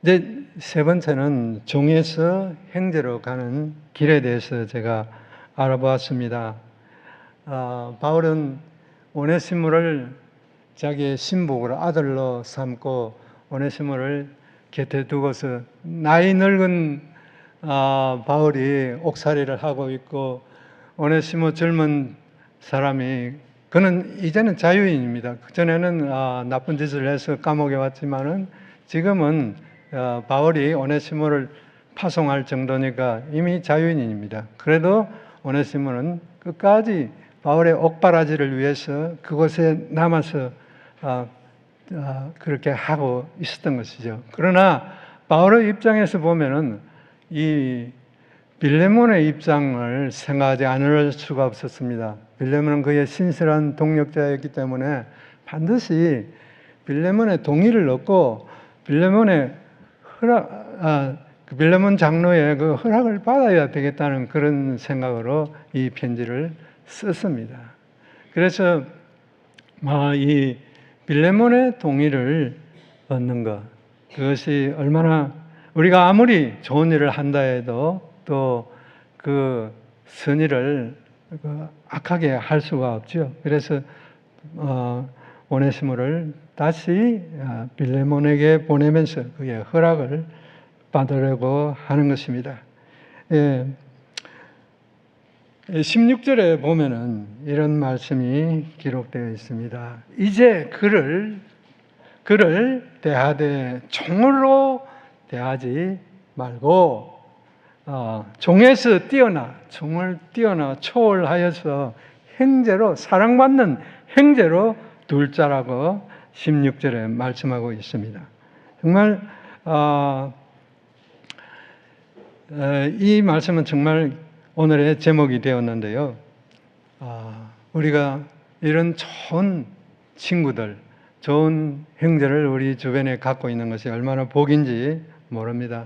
이제 세 번째는 종에서 형제로 가는 길에 대해서 제가 알아보았습니다. 바울은 오네시모를 자기의 신복으로 아들로 삼고 오네시모를 곁에 두고서 나이 늙은 바울이 옥살이를 하고 있고 오네시모 젊은 사람이 그는 이제는 자유인입니다. 그전에는 나쁜 짓을 해서 감옥에 왔지만은 지금은 바울이 오네시모를 파송할 정도니까 이미 자유인입니다. 그래도 오네시모는 끝까지 바울의 옥바라지를 위해서 그곳에 남아서 그렇게 하고 있었던 것이죠. 그러나 바울의 입장에서 보면은 이 빌레몬의 입장을 생각하지 않을 수가 없었습니다. 빌레몬은 그의 신실한 동력자였기 때문에 반드시 빌레몬의 동의를 얻고 빌레몬의 빌레몬 장로의 그 허락을 받아야 되겠다는 그런 생각으로 이 편지를 썼습니다. 그래서 이 빌레몬의 동의를 얻는 것, 그것이 얼마나 우리가 아무리 좋은 일을 한다 해도 또 그 선의를 악하게 할 수가 없죠. 그래서 오네시모를 다시 빌레몬에게 보내면서 그의 허락을 받으려고 하는 것입니다. 예. 16절에 보면은 이런 말씀이 기록되어 있습니다. 이제 그를 대하되 종으로 대하지 말고 종에서 종을 뛰어나 초월하여서 형제로 사랑받는 형제로 둘 자라고 16절에 말씀하고 있습니다. 정말 이 말씀은 정말 오늘의 제목이 되었는데요. 우리가 이런 좋은 친구들, 좋은 형제를 우리 주변에 갖고 있는 것이 얼마나 복인지 모릅니다.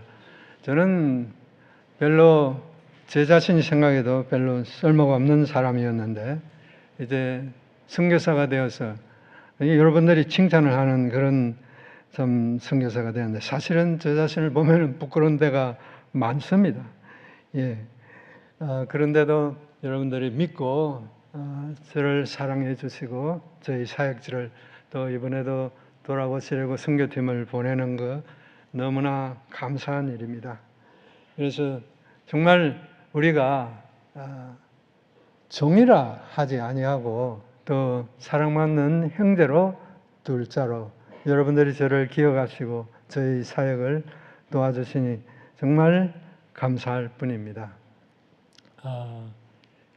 저는 별로 제 자신이 생각해도 별로 쓸모가 없는 사람이었는데 이제 선교사가 되어서 여러분들이 칭찬을 하는 그런 좀 선교사가 되었는데 사실은 저 자신을 보면 부끄러운 데가 많습니다. 예. 그런데도 여러분들이 믿고 저를 사랑해 주시고 저희 사역지를 또 이번에도 돌아보시려고 선교팀을 보내는 거 너무나 감사한 일입니다. 그래서 정말 우리가 종이라 하지 아니하고 또 사랑받는 형제로 둘 자로 여러분들이 저를 기억하시고 저희 사역을 도와주시니 정말 감사할 뿐입니다.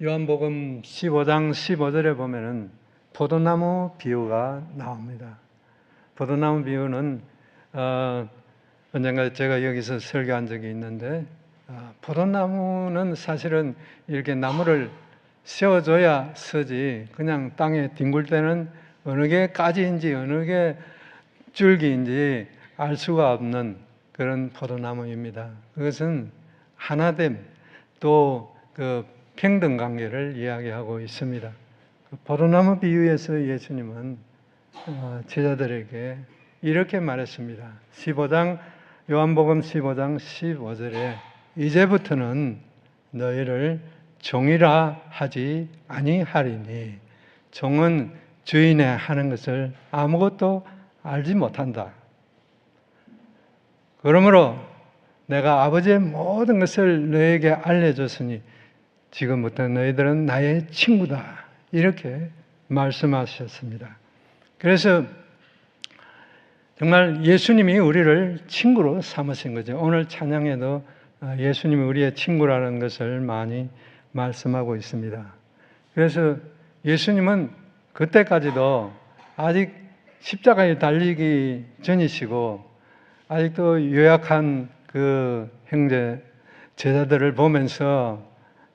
요한복음 15장 15절에 보면은 포도나무 비유가 나옵니다. 포도나무 비유는 언젠가 제가 여기서 설교한 적이 있는데 포도나무는 사실은 이렇게 나무를 세워줘야 서지 그냥 땅에 뒹굴 때는 어느 게 가지인지 어느 게 줄기인지 알 수가 없는 그런 포도나무입니다. 그것은 하나됨, 또 그 평등 관계를 이야기하고 있습니다. 그 포도나무 비유에서 예수님은 제자들에게 이렇게 말했습니다. 요한복음 15장 15절에 이제부터는 너희를 종이라 하지 아니하리니 종은 주인의 하는 것을 아무것도 알지 못한다. 그러므로 내가 아버지의 모든 것을 너에게 알려줬으니 지금부터 너희들은 나의 친구다. 이렇게 말씀하셨습니다. 그래서 정말 예수님이 우리를 친구로 삼으신 거죠. 오늘 찬양에도 예수님이 우리의 친구라는 것을 많이 말씀하고 있습니다. 그래서 예수님은 그때까지도 아직 십자가에 달리기 전이시고 아직도 요약한 그 형제 제자들을 보면서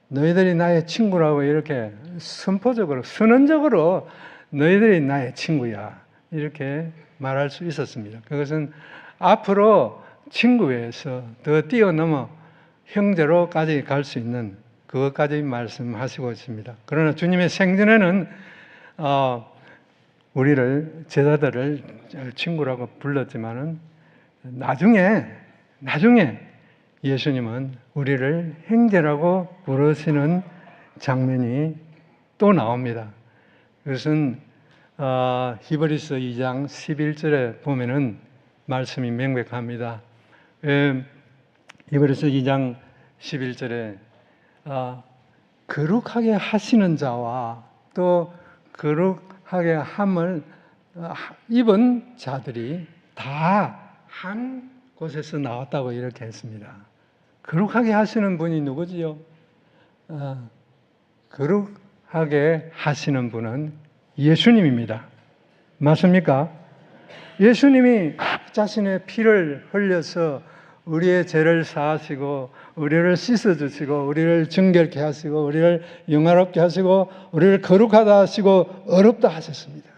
너희들이 나의 친구라고 이렇게 선포적으로 선언적으로 너희들이 나의 친구야 이렇게 말할 수 있었습니다. 그것은 앞으로 친구에서 더 뛰어넘어 형제로까지 갈 수 있는 그것까지 말씀하시고 있습니다. 그러나 주님의 생전에는 우리를 제자들을 친구라고 불렀지만은 나중에 예수님은 우리를 형제라고 부르시는 장면이 또 나옵니다. 그것은 히브리서 2장 11절에 보면은 말씀이 명백합니다. 히브리서 2장 11절에 거룩하게 하시는 자와 또 거룩하게 함을 입은 자들이 다 한 곳에서 나왔다고 이렇게 했습니다. 거룩하게 하시는 분이 누구지요? 거룩하게 하시는 분은 예수님입니다. 맞습니까? 예수님이 자신의 피를 흘려서 우리의 죄를 사하시고 우리를 씻어주시고 우리를 정결케 하시고 우리를 영화롭게 하시고 우리를 거룩하다 하시고 어렵다 하셨습니다.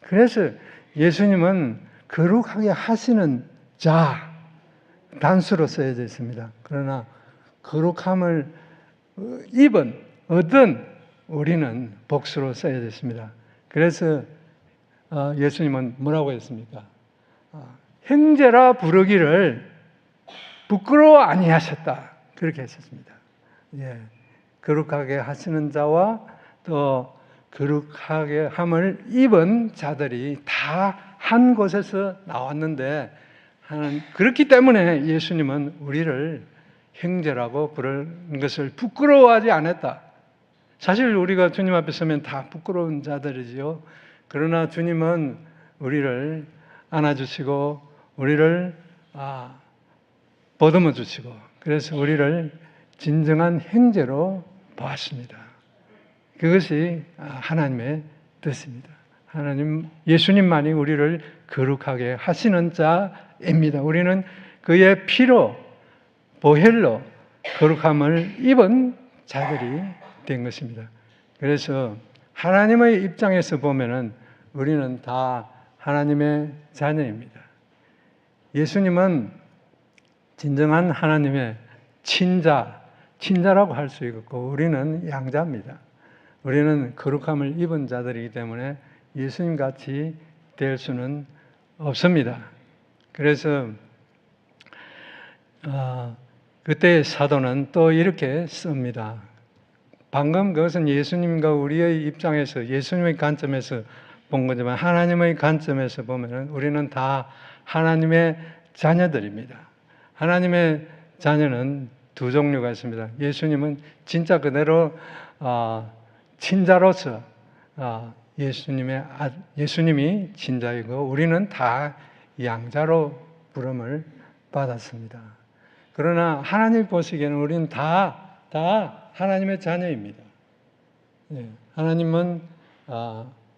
그래서 예수님은 거룩하게 하시는 자 단수로 쓰여져 있습니다. 그러나 거룩함을 입은 얻은 우리는 복수로 쓰여져 있습니다. 그래서 예수님은 뭐라고 했습니까? 형제라 부르기를 부끄러워 아니하셨다. 그렇게 했었습니다. 예, 거룩하게 하시는 자와 또 거룩하게 함을 입은 자들이 다 한 곳에서 나왔는데 그렇기 때문에 예수님은 우리를 형제라고 부르는 것을 부끄러워하지 않았다. 사실 우리가 주님 앞에 서면 다 부끄러운 자들이지요. 그러나 주님은 우리를 안아주시고 우리를 보듬어 주시고 그래서 우리를 진정한 형제로 보았습니다. 그것이 하나님의 뜻입니다. 예수님만이 우리를 거룩하게 하시는 자입니다. 우리는 그의 피로 보혈로 거룩함을 입은 자들이 된 것입니다. 그래서 하나님의 입장에서 보면은 우리는 다 하나님의 자녀입니다. 예수님은 진정한 하나님의 친자라고 할 수 있고 우리는 양자입니다. 우리는 거룩함을 입은 자들이기 때문에 예수님 같이 될 수는 없습니다. 그래서 그때 사도는 또 이렇게 씁니다. 방금 그것은 예수님과 우리의 입장에서 예수님의 관점에서 본 거지만 하나님의 관점에서 보면 우리는 다 하나님의 자녀들입니다. 하나님의 자녀는 두 종류가 있습니다. 예수님은 진짜 그대로 친자로서 예수님이 친자이고 우리는 다 양자로 부름을 받았습니다. 그러나 하나님 보시기에는 우리는 다 하나님의 자녀입니다. 하나님은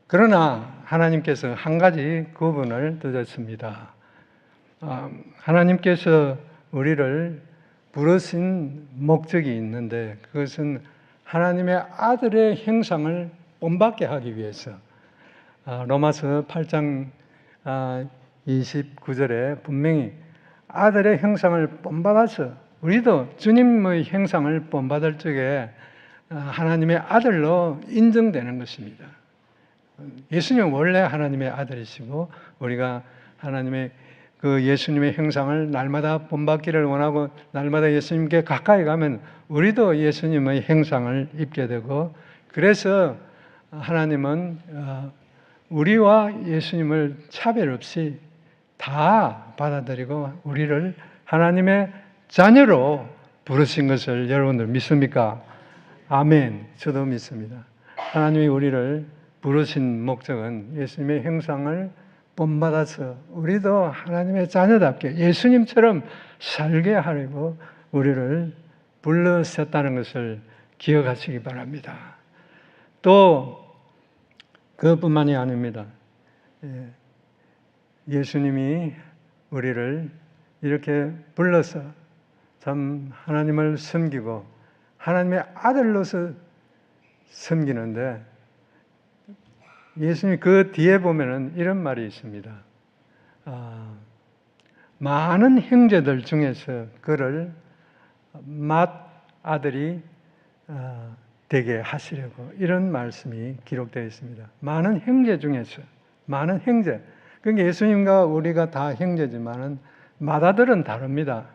그러나 하나님께서 한 가지 구분을 두셨습니다. 하나님께서 우리를 부르신 목적이 있는데 그것은 하나님의 아들의 형상을 본받게 하기 위해서 로마서 8장 29절에 분명히 아들의 형상을 본받아서 우리도 주님의 형상을 본받을 적에 하나님의 아들로 인정되는 것입니다. 예수님은 원래 하나님의 아들이시고 우리가 하나님의 그 예수님의 형상을 날마다 본받기를 원하고 날마다 예수님께 가까이 가면 우리도 예수님의 형상을 입게 되고, 그래서 하나님은 우리와 예수님을 차별 없이 다 받아들이고 우리를 하나님의 자녀로 부르신 것을 여러분들 믿습니까? 아멘. 저도 믿습니다. 하나님이 우리를 부르신 목적은 예수님의 형상을 본받아서 우리도 하나님의 자녀답게 예수님처럼 살게 하려고 우리를 불러셨다는 것을 기억하시기 바랍니다. 또 그것뿐만이 아닙니다. 예수님이 우리를 이렇게 불러서 참 하나님을 섬기고 하나님의 아들로서 섬기는데, 예수님 그 뒤에 보면은 이런 말이 있습니다. 많은 형제들 중에서 그를 맏아들이 되게 하시려고, 이런 말씀이 기록되어 있습니다. 많은 형제 중에서, 많은 형제. 그러니까 예수님과 우리가 다 형제지만은 맏아들은 다릅니다.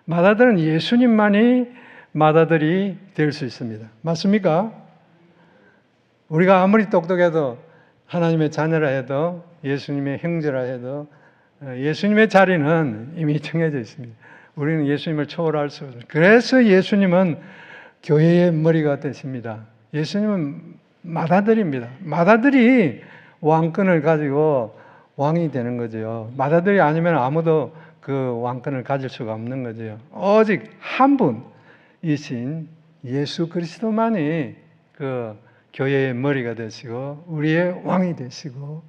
맏아들은 예수님만이 맏아들이 될 수 있습니다. 맞습니까? 우리가 아무리 똑똑해도 하나님의 자녀라 해도 예수님의 형제라 해도 예수님의 자리는 이미 정해져 있습니다. 우리는 예수님을 초월할 수 없습니다. 그래서 예수님은 교회의 머리가 되십니다. 예수님은 맏아들입니다. 맏아들이 왕권을 가지고 왕이 되는 거죠. 맏아들이 아니면 아무도 그 왕권을 가질 수가 없는 거죠. 오직 한 분이신 예수 그리스도만이 그 교회의 머리가 되시고 우리의 왕이 되시고,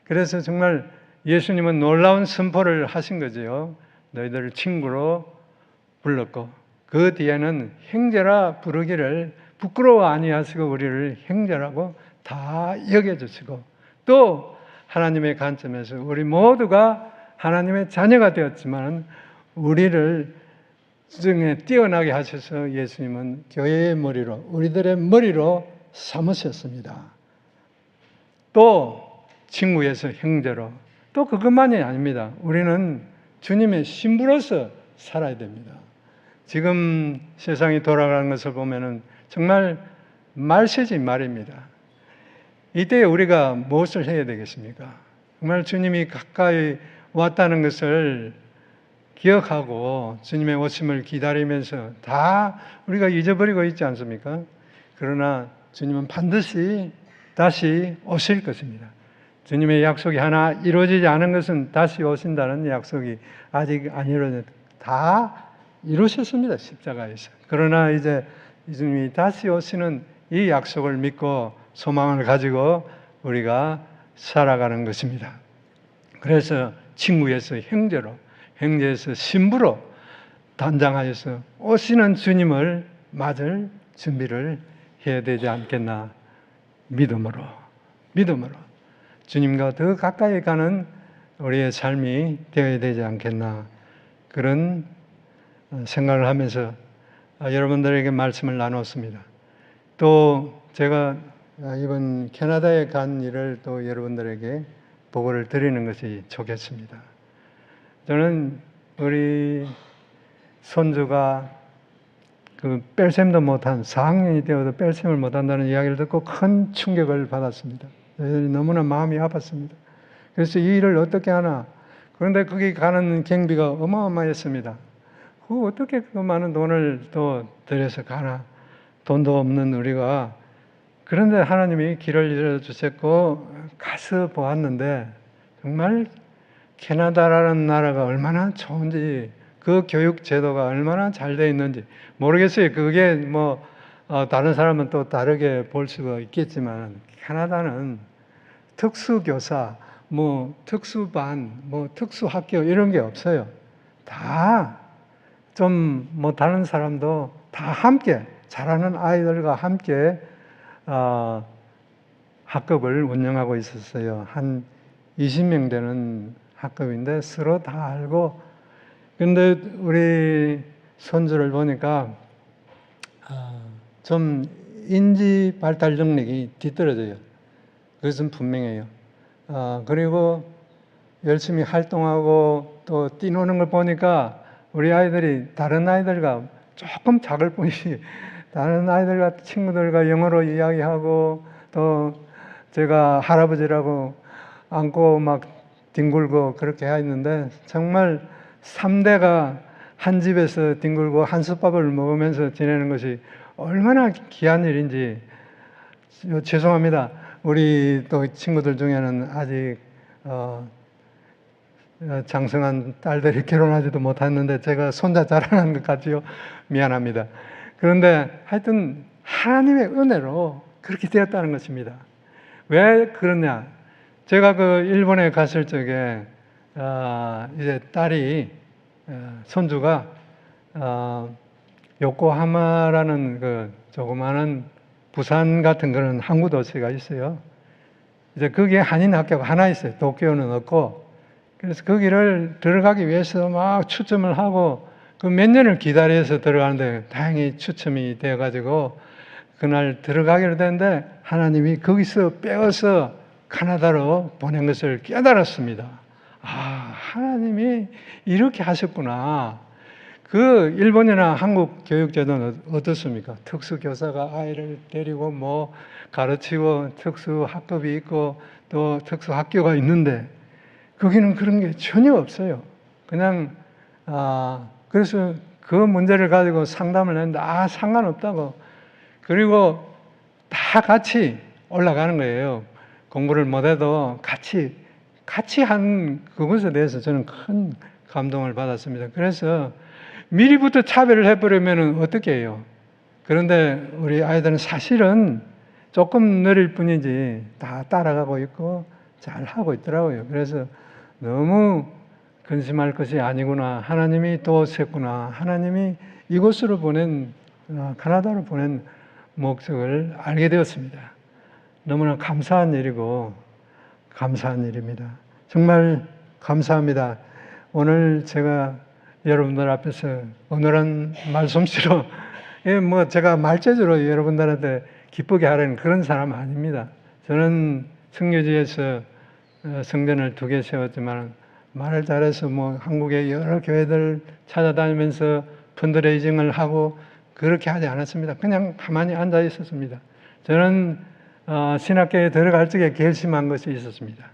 그래서 정말 예수님은 놀라운 선포를 하신 거죠. 너희들을 친구로 불렀고 그 뒤에는 형제라 부르기를 부끄러워 아니하시고 우리를 형제라고 다 여겨주시고, 또 하나님의 관점에서 우리 모두가 하나님의 자녀가 되었지만 우리를 수정에 뛰어나게 하셔서 예수님은 교회의 머리로, 우리들의 머리로 삼으셨습니다. 또 친구에서 형제로, 또 그것만이 아닙니다. 우리는 주님의 신부로서 살아야 됩니다. 지금 세상이 돌아가는 것을 보면은 정말 말세지 말입니다. 이때 우리가 무엇을 해야 되겠습니까? 정말 주님이 가까이 왔다는 것을 기억하고 주님의 오심을 기다리면서 다 우리가 잊어버리고 있지 않습니까? 그러나 주님은 반드시 다시 오실 것입니다. 주님의 약속이 하나 이루어지지 않은 것은 다시 오신다는 약속이 아직 안 이루어졌다. 다 이루셨습니다. 십자가에서. 그러나 이제 주님이 다시 오시는 이 약속을 믿고 소망을 가지고 우리가 살아가는 것입니다. 그래서 친구에서 형제로, 형제에서 신부로 단장하여서 오시는 주님을 맞을 준비를 해야 되지 않겠나. 믿음으로 주님과 더 가까이 가는 우리의 삶이 되어야 되지 않겠나, 그런 생각을 하면서 여러분들에게 말씀을 나눴습니다. 또 제가 이번 캐나다에 간 일을 또 여러분들에게 보고를 드리는 것이 좋겠습니다. 저는 우리 손주가 그 뺄셈도 못한 4학년이 되어도 뺄셈을 못한다는 이야기를 듣고 큰 충격을 받았습니다. 너무나 마음이 아팠습니다. 그래서 이 일을 어떻게 하나. 그런데 거기 가는 경비가 어마어마했습니다. 어떻게 그 많은 돈을 또 들여서 가나. 돈도 없는 우리가. 그런데 하나님이 길을 열어주셨고 가서 보았는데 정말 캐나다라는 나라가 얼마나 좋은지, 그 교육 제도가 얼마나 잘 되어 있는지 모르겠어요. 그게 뭐 다른 사람은 또 다르게 볼 수가 있겠지만 캐나다는 특수교사, 뭐 특수반, 뭐 특수학교 이런 게 없어요. 다 좀 못하는 사람도 다 함께, 잘하는 아이들과 함께 학급을 운영하고 있었어요. 한 20명 되는 학급인데 서로 다 알고. 그런데 우리 손주를 보니까 좀 인지 발달 능력이 뒤떨어져요. 그것은 분명해요. 그리고 열심히 활동하고 또 뛰노는 걸 보니까 우리 아이들이 다른 아이들과 조금 작을 뿐이지 다른 아이들과 친구들과 영어로 이야기하고 또 제가 할아버지라고 안고 막 뒹굴고 그렇게 했는데 정말 3대가 한 집에서 뒹굴고 한솥밥을 먹으면서 지내는 것이 얼마나 귀한 일인지 죄송합니다. 우리 또 친구들 중에는 아직 장성한 딸들이 결혼하지도 못했는데 제가 손자 자랑하는 것 같지요. 미안합니다. 그런데 하여튼 하나님의 은혜로 그렇게 되었다는 것입니다. 왜 그러냐? 제가 그 일본에 갔을 적에 이제 딸이 손주가 요코하마라는 그 조그마한 부산 같은 그런 항구 도시가 있어요. 이제 거기에 한인 학교가 하나 있어요. 도쿄는 없고. 그래서 거기를 들어가기 위해서 막 추첨을 하고 그 몇 년을 기다려서 들어가는데 다행히 추첨이 되어가지고 그날 들어가기로 됐는데 하나님이 거기서 빼어서 카나다로 보낸 것을 깨달았습니다. 하나님이 이렇게 하셨구나. 그 일본이나 한국 교육제도는 어떻습니까? 특수교사가 아이를 데리고 뭐 가르치고 특수학급이 있고 또 특수학교가 있는데 거기는 그런 게 전혀 없어요. 그냥 그래서 그 문제를 가지고 상담을 했는데 상관없다고. 그리고 다 같이 올라가는 거예요. 공부를 못해도 같이 한 그것에 대해서 저는 큰 감동을 받았습니다. 그래서 미리부터 차별을 해버리면 어떻게 해요? 그런데 우리 아이들은 사실은 조금 느릴 뿐이지 다 따라가고 있고 잘 하고 있더라고요. 그래서 너무 근심할 것이 아니구나. 하나님이 도우셨구나. 하나님이 이곳으로 보낸 카나다로 보낸 목적을 알게 되었습니다. 너무나 감사한 일이고 감사한 일입니다. 정말 감사합니다. 오늘 제가 여러분들 앞에서 오늘은 말솜씨로 뭐 제가 말재주로 여러분들한테 기쁘게 하려는 그런 사람 아닙니다. 저는 청교지에서 성전을 2개 세웠지만 말을 잘해서 뭐 한국의 여러 교회들 찾아다니면서 펀드레이징을 하고 그렇게 하지 않았습니다. 그냥 가만히 앉아 있었습니다. 저는 신학교에 들어갈 적에 결심한 것이 있었습니다.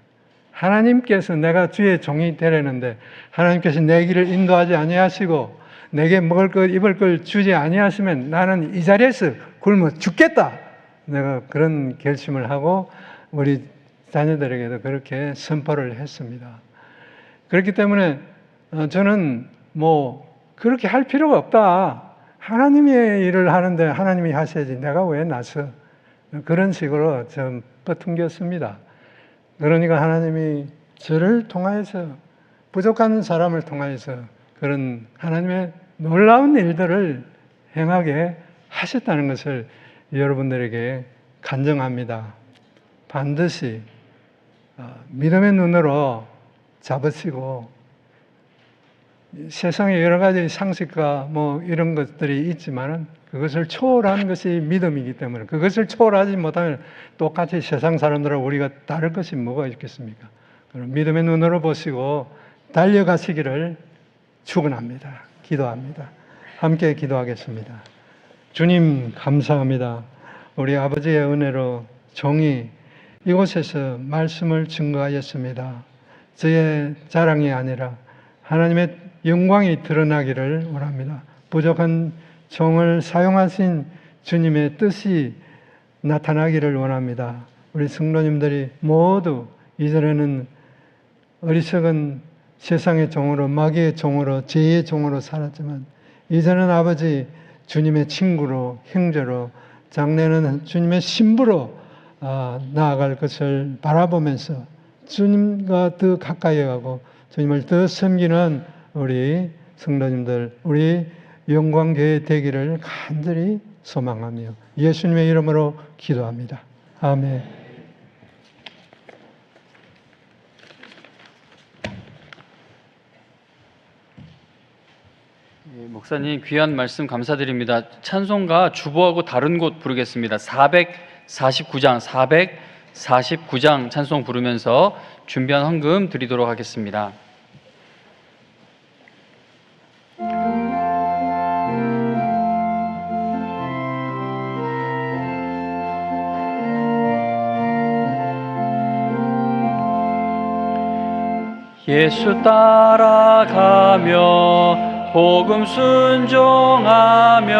하나님께서 내가 주의 종이 되려는데 하나님께서 내 길을 인도하지 아니하시고 내게 먹을 것 입을 걸 주지 아니하시면 나는 이 자리에서 굶어 죽겠다. 내가 그런 결심을 하고 우리 자녀들에게도 그렇게 선포를 했습니다. 그렇기 때문에 저는 뭐 그렇게 할 필요가 없다. 하나님의 일을 하는데 하나님이 하셔야지 내가 왜 나서 그런 식으로 좀 버퉁겼습니다. 그러니까 하나님이 저를 통하여서 부족한 사람을 통하여서 그런 하나님의 놀라운 일들을 행하게 하셨다는 것을 여러분들에게 간증합니다. 반드시 믿음의 눈으로 잡으시고 세상에 여러 가지 상식과 뭐 이런 것들이 있지만은 그것을 초월하는 것이 믿음이기 때문에 그것을 초월하지 못하면 똑같이 세상 사람들하고 우리가 다를 것이 뭐가 있겠습니까? 그럼 믿음의 눈으로 보시고 달려가시기를 축원합니다. 기도합니다. 함께 기도하겠습니다. 주님 감사합니다. 우리 아버지의 은혜로 종이 이곳에서 말씀을 증거하였습니다. 저의 자랑이 아니라 하나님의 영광이 드러나기를 원합니다. 부족한 종을 사용하신 주님의 뜻이 나타나기를 원합니다. 우리 성도님들이 모두 이전에는 어리석은 세상의 종으로 마귀의 종으로 죄의 종으로 살았지만 이제는 아버지 주님의 친구로 형제로 장래는 주님의 신부로 나아갈 것을 바라보면서 주님과 더 가까이 가고 주님을 더 섬기는 우리 성도님들, 우리 영광교회 되기를 간절히 소망하며 예수님의 이름으로 기도합니다. 아멘. 목사님 귀한 말씀 감사드립니다. 찬송가 주보하고 다른 곳 부르겠습니다. 449장 찬송 부르면서 준비한 헌금 드리도록 하겠습니다. 예수 따라가며 복음 순종하면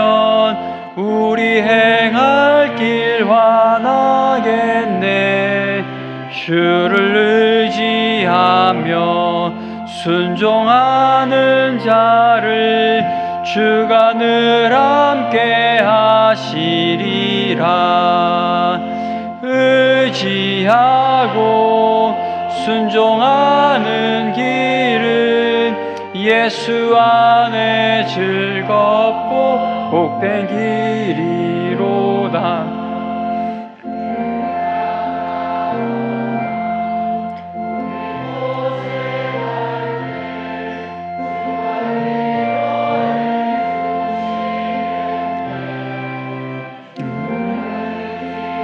우리 행할 길 환하겠네. 주를 의지하며 순종하는 자를 주가 늘 함께 하시리라. 의지하고 순종하는 길은 예수 안에 즐겁고 복된 길이로다.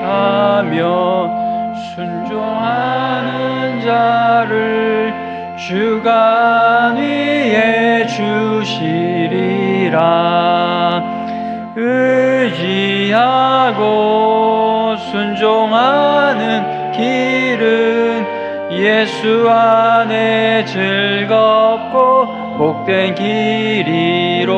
하며 순종하는 자를 주가 위에 주시리라. 의지하고 순종하는 길은 예수 안에 즐겁고 복된 길이로다.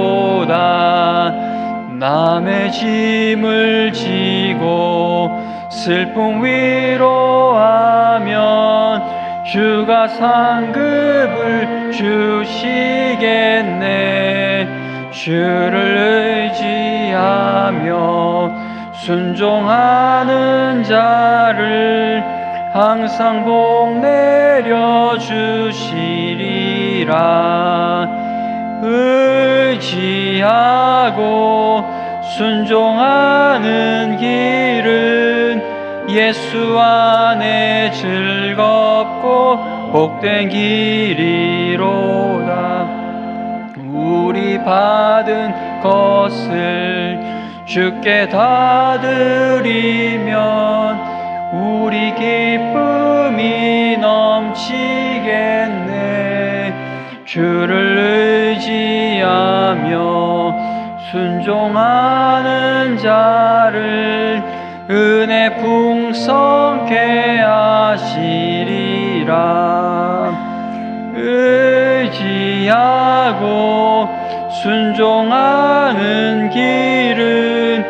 남의 짐을 지고 슬픔 위로하면 주가 상급을 주시겠네. 주를 의지하며 순종하는 자를 항상 복 내려 주시리라. 의지하고 순종하는 길은 예수 안에 즐겁고 복된 길이로다. 우리 받은 것을 주께 다 드리면 우리 기쁨이 넘치겠네. 주를 의지하며 순종하는 자를 은혜 풍성케 하시리라. 의지하고 순종하는 길은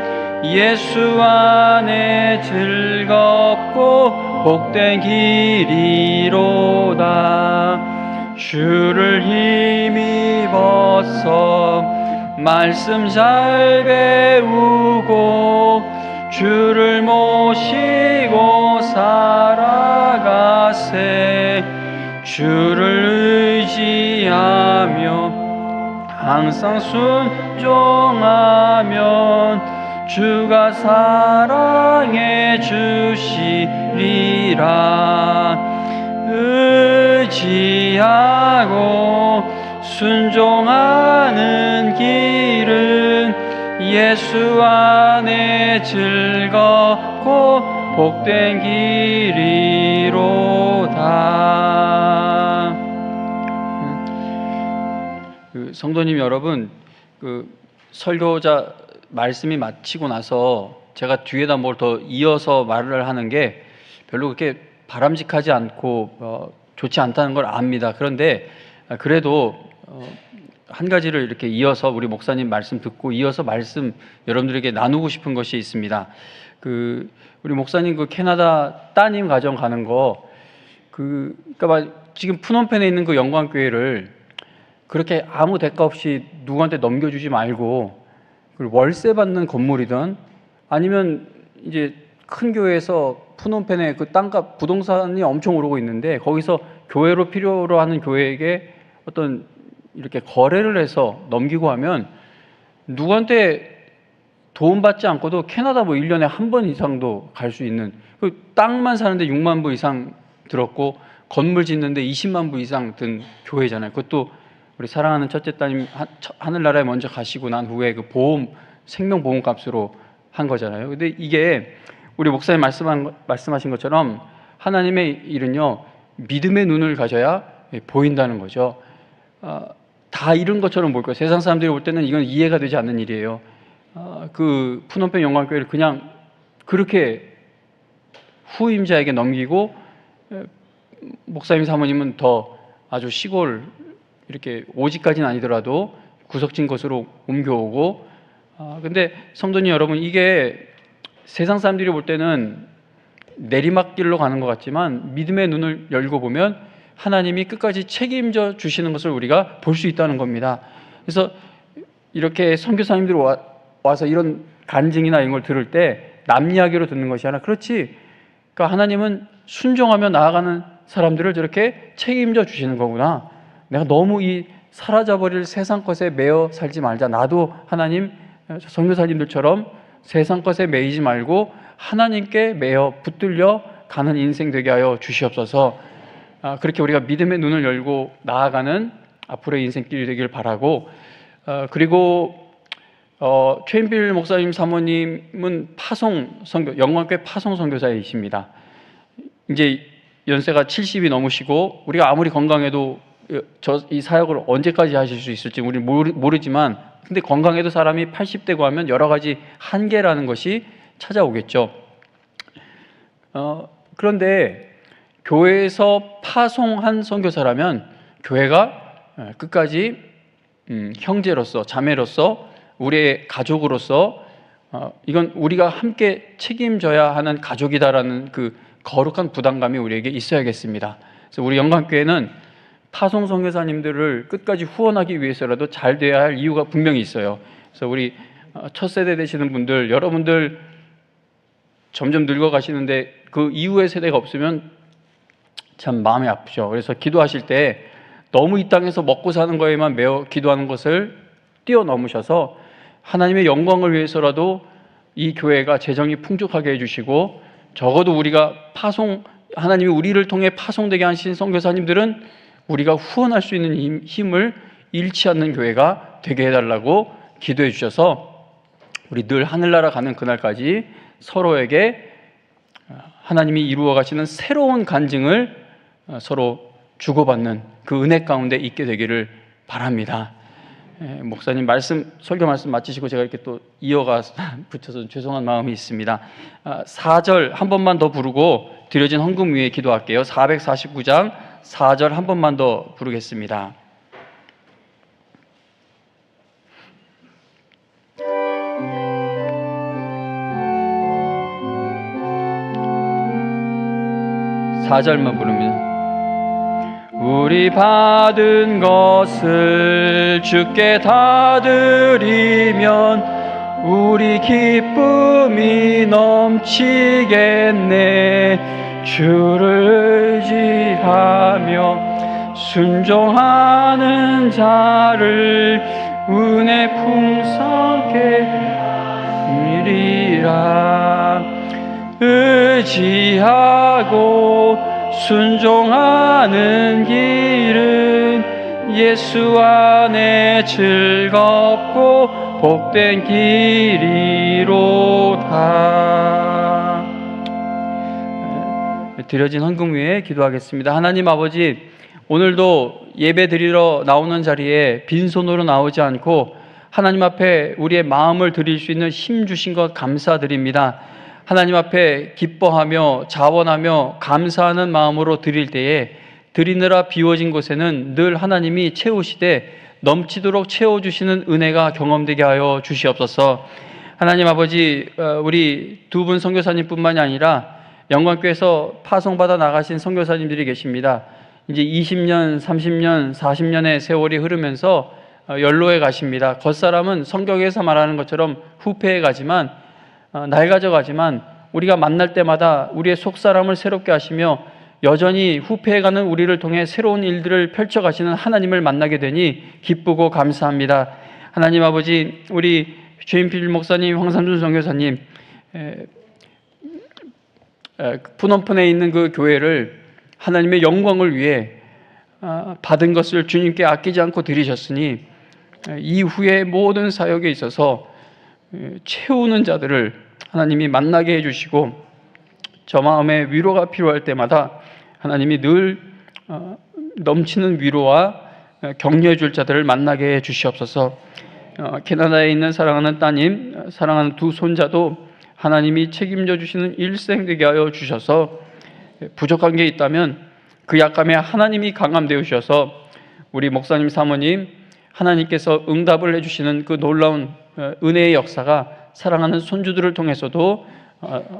예수 안에 즐겁고 복된 길이로다. 주를 힘입어서 말씀 잘 배우고 주를 모시고 살아가세. 주를 의지하며 항상 순종하면 주가 사랑해 주시리라. 의지하고 순종하는 길은 예수 안에 즐겁고 복된 길이로다. 성도님 여러분, 설교자 말씀이 마치고 나서 제가 뒤에다 뭘 더 이어서 말을 하는 게 별로 그렇게 바람직하지 않고 좋지 않다는 걸 압니다. 그런데 그래도 한 가지를 이렇게 이어서 우리 목사님 말씀 듣고 이어서 말씀 여러분들에게 나누고 싶은 것이 있습니다. 우리 목사님 캐나다 따님 가정 가는 거 그러니까 지금 푸놈펜에 있는 그 영광교회를 그렇게 아무 대가 없이 누구한테 넘겨주지 말고 월세 받는 건물이든 아니면 이제 큰 교회에서 푸놈펜에 그 땅값 부동산이 엄청 오르고 있는데 거기서 교회로 필요로 하는 교회에게 어떤 이렇게 거래를 해서 넘기고 하면 누구한테 도움받지 않고도 캐나다 1년에 한 번 이상도 갈 수 있는, 땅만 사는데 6만 불 이상 들었고 건물 짓는데 20만 불 이상 든 교회잖아요. 그것도 우리 사랑하는 첫째 따님 하늘나라에 먼저 가시고 난 후에 그 생명보험 값으로 한 거잖아요. 근데 이게 우리 목사님 말씀하신 것처럼 하나님의 일은요, 믿음의 눈을 가져야 보인다는 거죠. 다 이런 것처럼 보일 거예요. 세상 사람들이 볼 때는 이건 이해가 되지 않는 일이에요. 그 푸놈펜 영광교회를 그냥 그렇게 후임자에게 넘기고, 목사님 사모님은 더 아주 시골 이렇게 오지까지는 아니더라도 구석진 곳으로 옮겨오고, 근데 성도님 여러분, 이게 세상 사람들이 볼 때는 내리막길로 가는 것 같지만 믿음의 눈을 열고 보면 하나님이 끝까지 책임져 주시는 것을 우리가 볼 수 있다는 겁니다. 그래서 이렇게 선교사님들이 와서 이런 간증이나 이런 걸 들을 때 남 이야기로 듣는 것이 아니라, 그렇지, 그러니까 하나님은 순종하며 나아가는 사람들을 저렇게 책임져 주시는 거구나. 내가 너무 이 사라져버릴 세상 것에 매여 살지 말자. 나도 하나님, 선교사님들처럼 세상 것에 매이지 말고 하나님께 매여 붙들려 가는 인생 되게 하여 주시옵소서. 그렇게 우리가 믿음의 눈을 열고 나아가는 앞으로의 인생길이 되길 바라고, 그리고 최인필 목사님 사모님은 영광교회 파송 선교사이십니다. 이제 연세가 70이 넘으시고, 우리가 아무리 건강해도 이 사역을 언제까지 하실 수 있을지 우리는 모르지만, 근데 건강해도 사람이 80대고 하면 여러 가지 한계라는 것이 찾아오겠죠. 그런데 교회에서 파송한 선교사라면 교회가 끝까지 형제로서, 자매로서, 우리의 가족으로서 이건 우리가 함께 책임져야 하는 가족이다라는 그 거룩한 부담감이 우리에게 있어야겠습니다. 그래서 우리 영광교회는 파송 선교사님들을 끝까지 후원하기 위해서라도 잘 돼야 할 이유가 분명히 있어요. 그래서 우리 첫 세대 되시는 분들, 여러분들 점점 늙어가시는데 그 이후의 세대가 없으면 참 마음이 아프죠. 그래서 기도하실 때 너무 이 땅에서 먹고 사는 거에만 매어 기도하는 것을 뛰어넘으셔서 하나님의 영광을 위해서라도 이 교회가 재정이 풍족하게 해주시고, 적어도 우리가 하나님이 우리를 통해 파송되게 하신 선교사님들은 우리가 후원할 수 있는 힘을 잃지 않는 교회가 되게 해달라고 기도해 주셔서, 우리 늘 하늘나라 가는 그날까지 서로에게 하나님이 이루어 가시는 새로운 간증을 서로 주고받는 그 은혜 가운데 있게 되기를 바랍니다. 목사님 설교 말씀 마치시고 제가 이렇게 또 붙여서 죄송한 마음이 있습니다. 4절 한 번만 더 부르고 드려진 헌금 위에 기도할게요. 449장 4절 한 번만 더 부르겠습니다. (4절만) 부릅니다. 우리 받은 것을 주께 다 드리면 우리 기쁨이 넘치겠네. 주를 의지하며 순종하는 자를 은혜 풍성케 하리라. 의지하고 순종하는 길은 예수 안에 즐겁고 복된 길이로다. 드려진 헌금 위에 기도하겠습니다. 하나님 아버지, 오늘도 예배 드리러 나오는 자리에 빈손으로 나오지 않고 하나님 앞에 우리의 마음을 드릴 수 있는 힘 주신 것 감사드립니다. 하나님 앞에 기뻐하며 자원하며 감사하는 마음으로 드릴 때에 드리느라 비워진 곳에는 늘 하나님이 채우시되 넘치도록 채워주시는 은혜가 경험되게 하여 주시옵소서. 하나님 아버지, 우리 두 분 선교사님뿐만이 아니라 영광교회에서 파송받아 나가신 선교사님들이 계십니다. 이제 20년, 30년, 40년의 세월이 흐르면서 연로해 가십니다. 겉사람은 성경에서 말하는 것처럼 후패해 가지만, 낡아져 가지만 우리가 만날 때마다 우리의 속사람을 새롭게 하시며 여전히 후패해가는 우리를 통해 새로운 일들을 펼쳐가시는 하나님을 만나게 되니 기쁘고 감사합니다. 하나님 아버지, 우리 최인필 목사님, 황삼준 선교사님, 푸놈펜에 있는 그 교회를 하나님의 영광을 위해 받은 것을 주님께 아끼지 않고 드리셨으니 이후의 모든 사역에 있어서 채우는 자들을 하나님이 만나게 해주시고 저 마음에 위로가 필요할 때마다 하나님이 늘 넘치는 위로와 격려해 줄 자들을 만나게 해 주시옵소서. 캐나다에 있는 사랑하는 따님, 사랑하는 두 손자도 하나님이 책임져 주시는 일생 되게 하여 주셔서 부족한 게 있다면 그 약함에 하나님이 강함되어 주셔서 우리 목사님 사모님 하나님께서 응답을 해주시는 그 놀라운 은혜의 역사가 사랑하는 손주들을 통해서도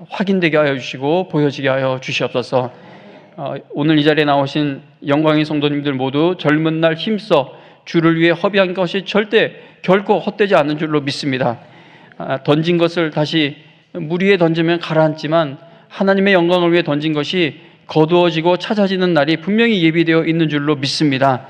확인되게 하여 주시고 보여지게 하여 주시옵소서. 오늘 이 자리에 나오신 영광의 성도님들 모두 젊은 날 힘써 주를 위해 허비한 것이 절대 결코 헛되지 않는 줄로 믿습니다. 던진 것을 다시 물 위에 던지면 가라앉지만 하나님의 영광을 위해 던진 것이 거두어지고 찾아지는 날이 분명히 예비되어 있는 줄로 믿습니다.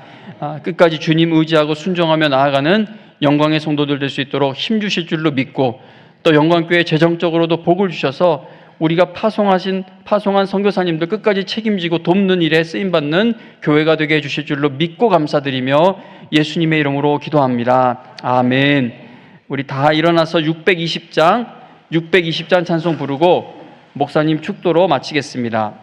끝까지 주님 의지하고 순종하며 나아가는 영광의 성도들 될 수 있도록 힘주실 줄로 믿고 또 영광교회 재정적으로도 복을 주셔서 우리가 파송한 선교사님들 끝까지 책임지고 돕는 일에 쓰임받는 교회가 되게 해주실 줄로 믿고 감사드리며 예수님의 이름으로 기도합니다. 아멘. 우리 다 일어나서 620장 찬송 부르고 목사님 축도로 마치겠습니다.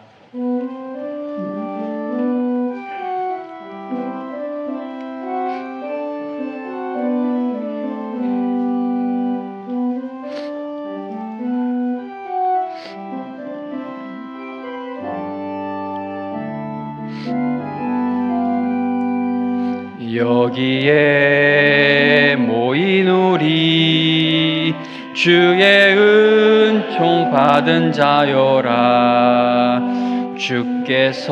여기에 모인 우리 주의 은총 받은 자여라. 주께서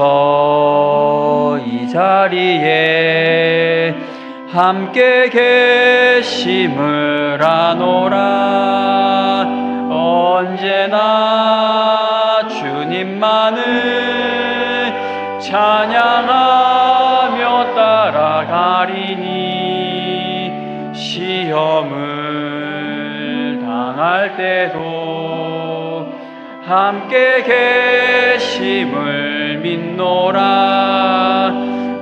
이 자리에 함께 계심을 아노라. 언제나 주님만을 찬양하며 따라가리니 시험을 당할 때도 함께 계심을 믿노라.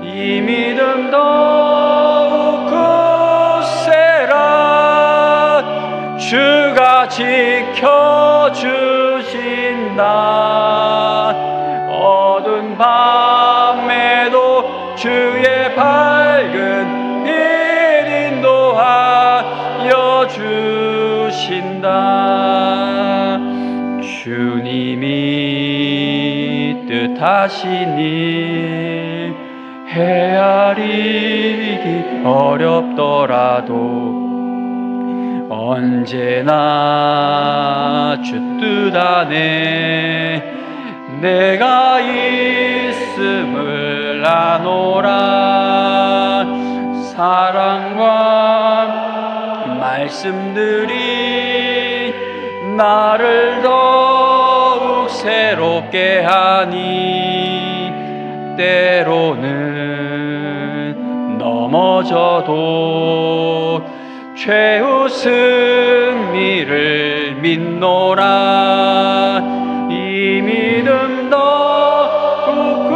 이 믿음 더욱 굳세라. 주가 지켜주신다. 어두운 밤에도 주의 밝은 빛 인도하여 주신다. 주님이 뜻하시니 헤아리기 어렵더라도 언제나 주 뜻 안에 내가 있음을 아노라. 사랑과 말씀들이 나를 더욱 새롭게 하니 때로는 넘어져도 최후 승리를 믿노라. 이 믿음 더욱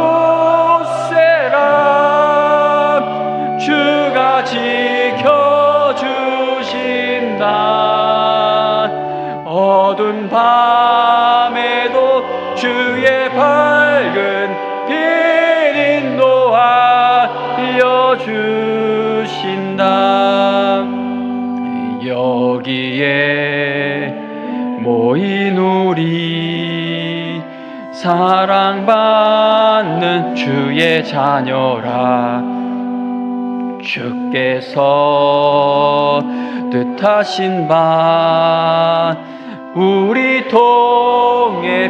굳세라. 주가 지켜주신다. 어두운 밤에도 주의 밝은 빛 인도하여 주신다. 여기에 모인 우리 사랑받는 주의 자녀라. 주께서 뜻하신 바 우리 통해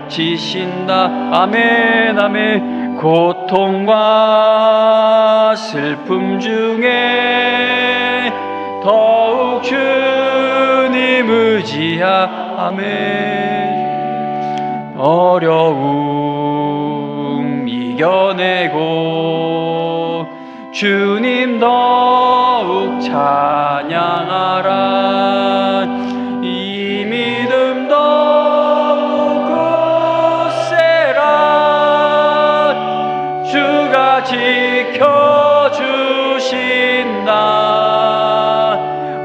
펼치신다. 아멘 아멘. 고통과 슬픔 중에 더욱 주님 의지하며 어려움 이겨내고 주님 더욱 찬양하라. 이 믿음 더욱 굳세라. 주가 지켜주신다.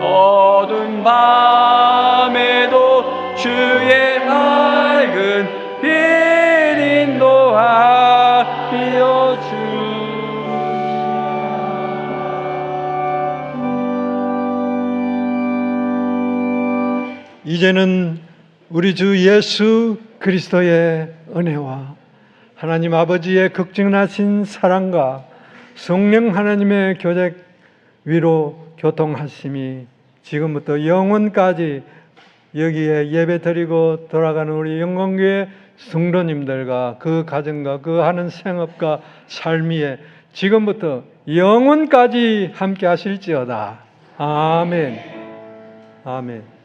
어두운 밤에도 주의 밝은 빛 인도하여 주시옵소서. 이제는 우리 주 예수 그리스도의 은혜와 하나님 아버지의 극진하신 사랑과 성령 하나님의 교제 위로 교통하심이 지금부터 영원까지 여기에 예배드리고 돌아가는 우리 영광교회 성도님들과 그 가정과 그 하는 생업과 삶 위에 지금부터 영원까지 함께 하실지어다. 아멘. 아멘.